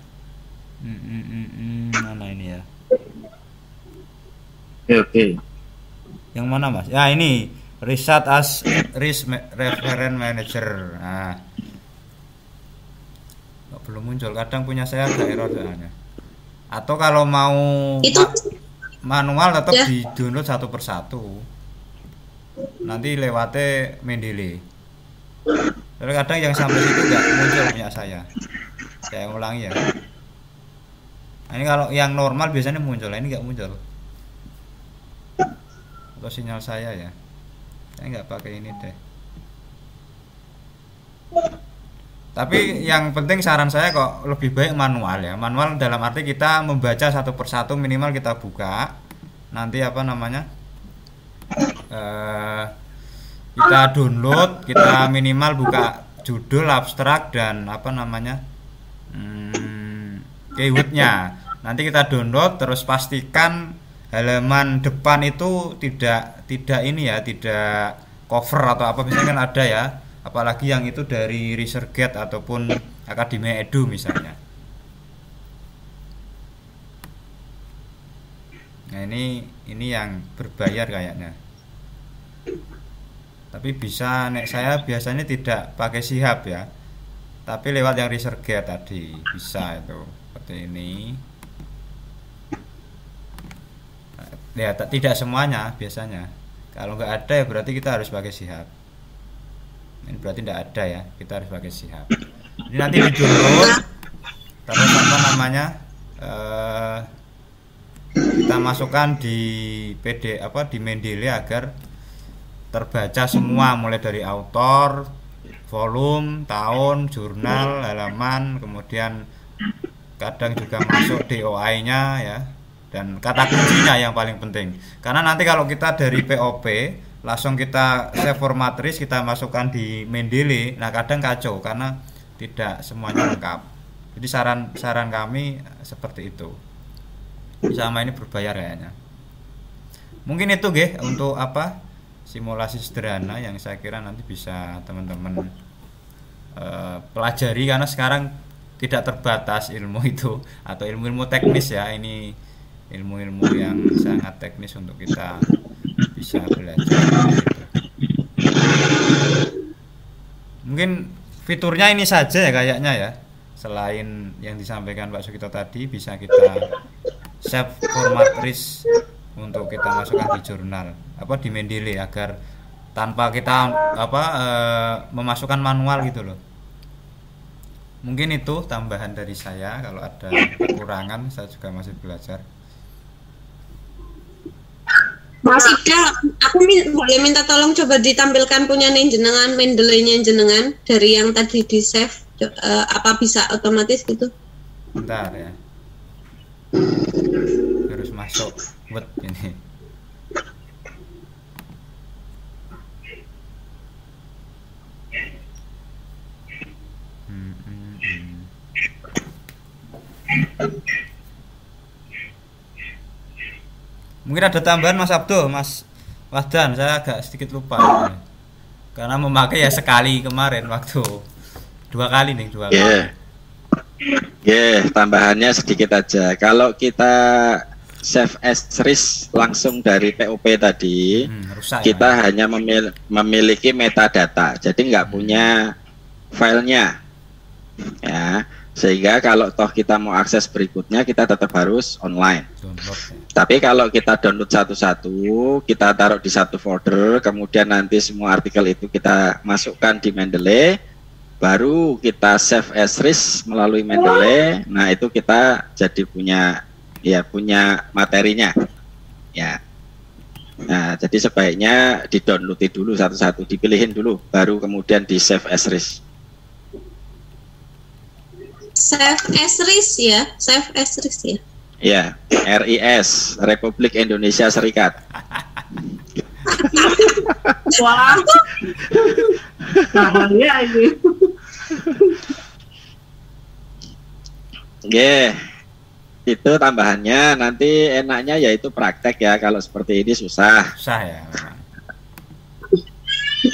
Mana ini ya?
Oke.
Yang mana Mas? Ya ini Result as Risk Reference Manager. Nah, belum muncul. Kadang punya saya ada error soalnya. Atau kalau mau
itu
manual tetap
ya,
di download satu persatu. Nanti lewatnya Mendeley. Tapi kadang yang sampai situ nggak muncul punya saya. Saya ulangi ya. Nah, ini kalau yang normal biasanya muncul. Ini nggak muncul. Atau sinyal saya ya. Saya nggak pakai ini deh. Tapi yang penting saran saya kok lebih baik manual ya. Manual dalam arti kita membaca satu persatu, minimal kita buka. Nanti apa namanya? Kita download, kita minimal buka judul, abstrak dan apa namanya? Keywordnya. Nanti kita download terus pastikan halaman depan itu tidak ini ya, tidak cover atau apa misalnya kan ada ya, apalagi yang itu dari ResearchGate ataupun Akademia Edu misalnya. Nah ini yang berbayar kayaknya. Tapi bisa, saya biasanya tidak pakai sihab ya, tapi lewat yang reserget tadi bisa itu seperti ini ya. Tidak semuanya biasanya, kalau nggak ada ya berarti kita harus pakai sihab. Ini berarti tidak ada ya, kita harus pakai sihab. Ini nanti di download terus kita masukkan di di Mendeley agar terbaca semua, mulai dari author, volume, tahun, jurnal, halaman, kemudian kadang juga masuk DOI-nya ya, dan kata kuncinya yang paling penting. Karena nanti kalau kita dari POP langsung kita save format list, kita masukkan di Mendeley, nah kadang kacau karena tidak semuanya lengkap. Jadi saran kami seperti itu. Sama ini berbayar kayaknya. Mungkin itu untuk simulasi sederhana yang saya kira nanti bisa teman-teman pelajari, karena sekarang tidak terbatas ilmu itu atau ilmu-ilmu teknis ya. Ini ilmu-ilmu yang sangat teknis untuk kita bisa belajar gitu. Mungkin fiturnya ini saja ya kayaknya ya. Selain yang disampaikan Pak Sugito tadi, bisa kita save format list untuk kita masukkan di jurnal di Mendeley agar tanpa kita memasukkan manual gitu loh. Mungkin itu tambahan dari saya. Kalau ada kekurangan saya juga masih belajar.
Mas Ida, aku boleh minta tolong coba ditampilkan punya jenengan, Mendeley-nya jenengan dari yang tadi di save, apa bisa otomatis gitu?
Bentar ya, harus masuk Word ini. Mungkin ada tambahan Mas Abdul, Mas Wahdan, saya agak sedikit lupa karena memakai ya sekali kemarin waktu 2 kali.
Tambahannya sedikit aja. Kalau kita save as list langsung dari POP tadi, kita hanya memiliki metadata, jadi nggak punya filenya ya. Sehingga kalau toh kita mau akses berikutnya, kita tetap harus online. Tapi kalau kita download satu-satu, kita taruh di satu folder, kemudian nanti semua artikel itu kita masukkan di Mendeley, baru kita save as list melalui Mendeley. Nah itu kita jadi punya materinya ya. Nah jadi sebaiknya di-download dulu satu-satu, dipilihin dulu, baru kemudian di save as list.
Save as list ya, save as list ya.
Ya, RIS, Republik Indonesia Serikat.
Wah, bahaya ini.
Itu tambahannya. Nanti enaknya yaitu praktek ya. Kalau seperti ini susah
ya.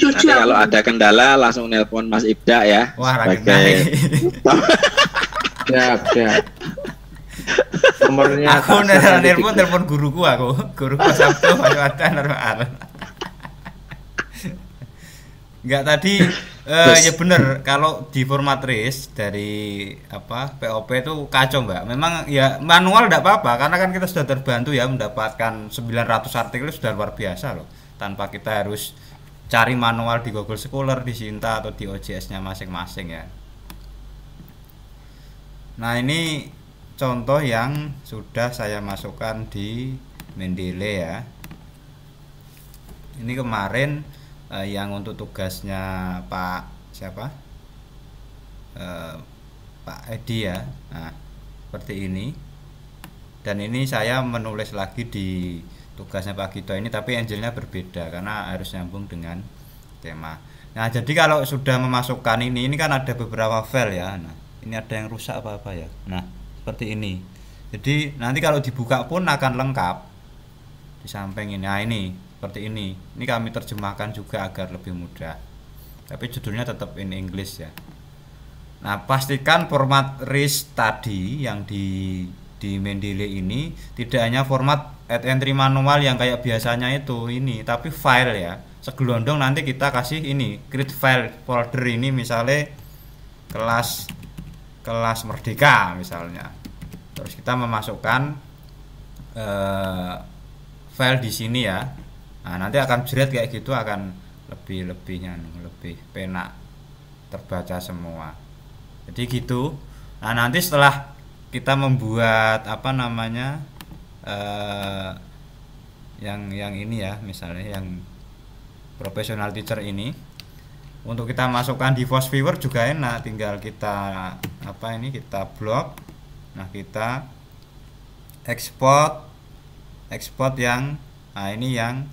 Nanti kalau ada kendala langsung nelpon Mas Ibda ya.
Wah,
sebagai
siap. Nomornya
aku telepon guruku Sabtu Mas Wahdan normal. Enggak tadi ya bener, kalau di format list dari POP itu kacau Mbak. Memang ya manual enggak apa-apa karena kan kita sudah terbantu ya, mendapatkan 900 artikel sudah luar biasa loh. Tanpa kita harus cari manual di Google Scholar, di Sinta atau di OJS-nya masing-masing ya. Nah ini contoh yang sudah saya masukkan di Mendeley ya. Ini kemarin yang untuk tugasnya Pak Pak Edi ya. Nah seperti ini. Dan ini saya menulis lagi di tugasnya Pak Gito ini, tapi angelnya berbeda karena harus nyambung dengan tema. Nah jadi kalau sudah memasukkan ini kan ada beberapa file ya. Nah ini ada yang rusak apa ya. Nah seperti ini. Jadi nanti kalau dibuka pun akan lengkap di samping ini. Nah ini seperti ini. Ini kami terjemahkan juga agar lebih mudah. Tapi judulnya tetap in English ya. Nah pastikan format list tadi yang di Mendeley ini tidak hanya format add entry manual yang kayak biasanya itu ini, tapi file ya. segelondong nanti kita kasih ini create file folder ini misalnya kelas Merdeka misalnya. Terus kita memasukkan file di sini ya. Nah, nanti akan jerat kayak gitu, akan lebih penak terbaca semua. Jadi gitu. Nah, nanti setelah kita membuat yang ini ya, misalnya yang professional teacher ini, untuk kita masukkan di Force Viewer juga enak, tinggal kita kita blok. Nah, kita export yang ini yang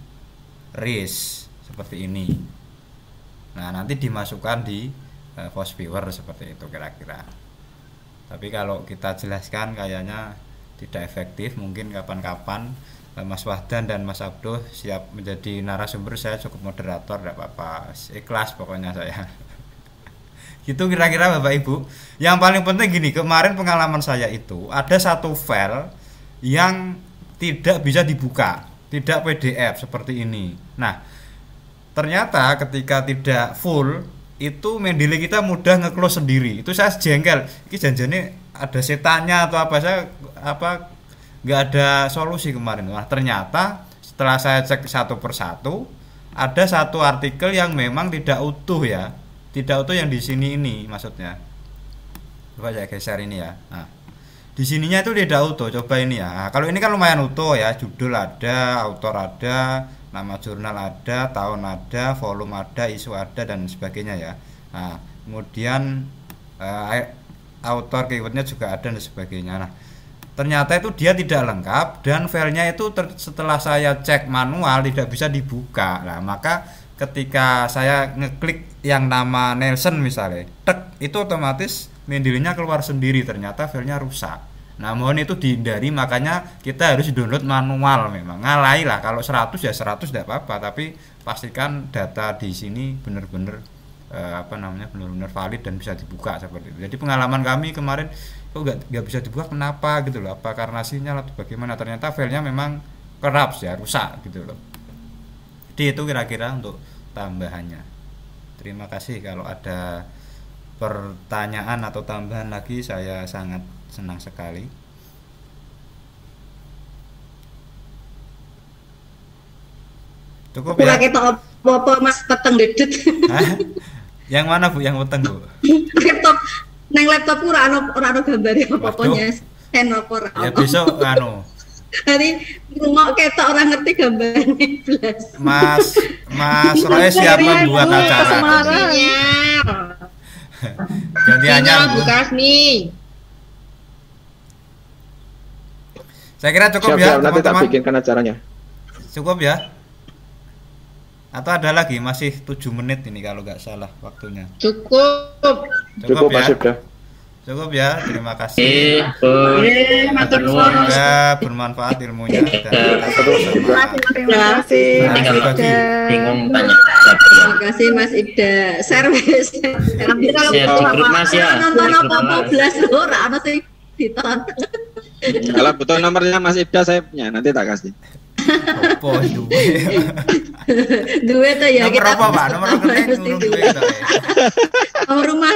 RIS seperti ini. Nah, nanti dimasukkan di Force Viewer seperti itu kira-kira. Tapi kalau kita jelaskan kayaknya tidak efektif. Mungkin kapan-kapan Mas Wahdan dan Mas Abduh siap menjadi narasumber, saya cukup moderator, tidak apa-apa, ikhlas pokoknya saya. Gitu kira-kira Bapak Ibu. Yang paling penting gini, kemarin pengalaman saya itu ada satu file yang tidak bisa dibuka, tidak PDF seperti ini. Nah, ternyata ketika tidak full itu Mendeley kita mudah nge-close sendiri. Itu saya jengkel. Ini janjane ada setannya atau apa, saya nggak ada solusi kemarin. Nah, ternyata setelah saya cek satu persatu, ada satu artikel yang memang tidak utuh ya, tidak utuh yang di sini ini maksudnya. Coba saya geser ini ya. Nah, di sininya itu tidak utuh. Coba ini ya. Nah, kalau ini kan lumayan utuh ya, judul ada, autor ada, nama jurnal ada, tahun ada, volume ada, isu ada, dan sebagainya ya. Nah, kemudian autor, keywordnya juga ada dan sebagainya. Nah, ternyata itu dia tidak lengkap dan filenya itu setelah saya cek manual tidak bisa dibuka. Nah, maka ketika saya ngeklik yang nama Nelson misalnya, itu otomatis Mendeley-nya keluar sendiri, ternyata filenya rusak. Nah, mohon itu dihindari, makanya kita harus download manual. Memang ngalai lah, kalau 100 ya 100 tidak apa-apa, tapi pastikan data di sini benar-benar benar-benar valid dan bisa dibuka seperti itu. Jadi pengalaman kami kemarin kok nggak bisa dibuka, kenapa gitu loh, apa karena sinyal atau bagaimana, ternyata filenya memang corrupt ya, rusak gitu loh. Jadi itu kira-kira untuk tambahannya. Terima kasih. Kalau ada pertanyaan atau tambahan lagi, saya sangat senang sekali. Cukup ya?
Kita apa Mas peteng dedut.
Yang mana Bu? Yang peteng Bu?
Laptop, neng laptop ora ono gambare apa-apanya. Senopor.
Ya besok
Hari ngomong ketok orang ngerti gambarnya blas.
Mas Roy siap membuat acara. Gantiannya Bu Kasmi. Saya kira cukup ya,
nanti tak bikinkan acaranya.
Cukup ya? Atau ada lagi? Masih 7 menit ini kalau nggak salah waktunya.
Cukup
ya?
Sudah.
Cukup ya, terima kasih. Semoga bermanfaat ilmunya.
Terima kasih.
Bingung tanya.
Terima kasih Mas Ida. Service.
Kalau Mas ya.
Nonton apa belas ora ana sing ditonton.
Kalau butuh nomornya Mas Ida saya punya, nanti tak kasih.
Duit ya
kita. Nomor apa Pak? Nomor rekening, nomor duit.
Nomor rumah.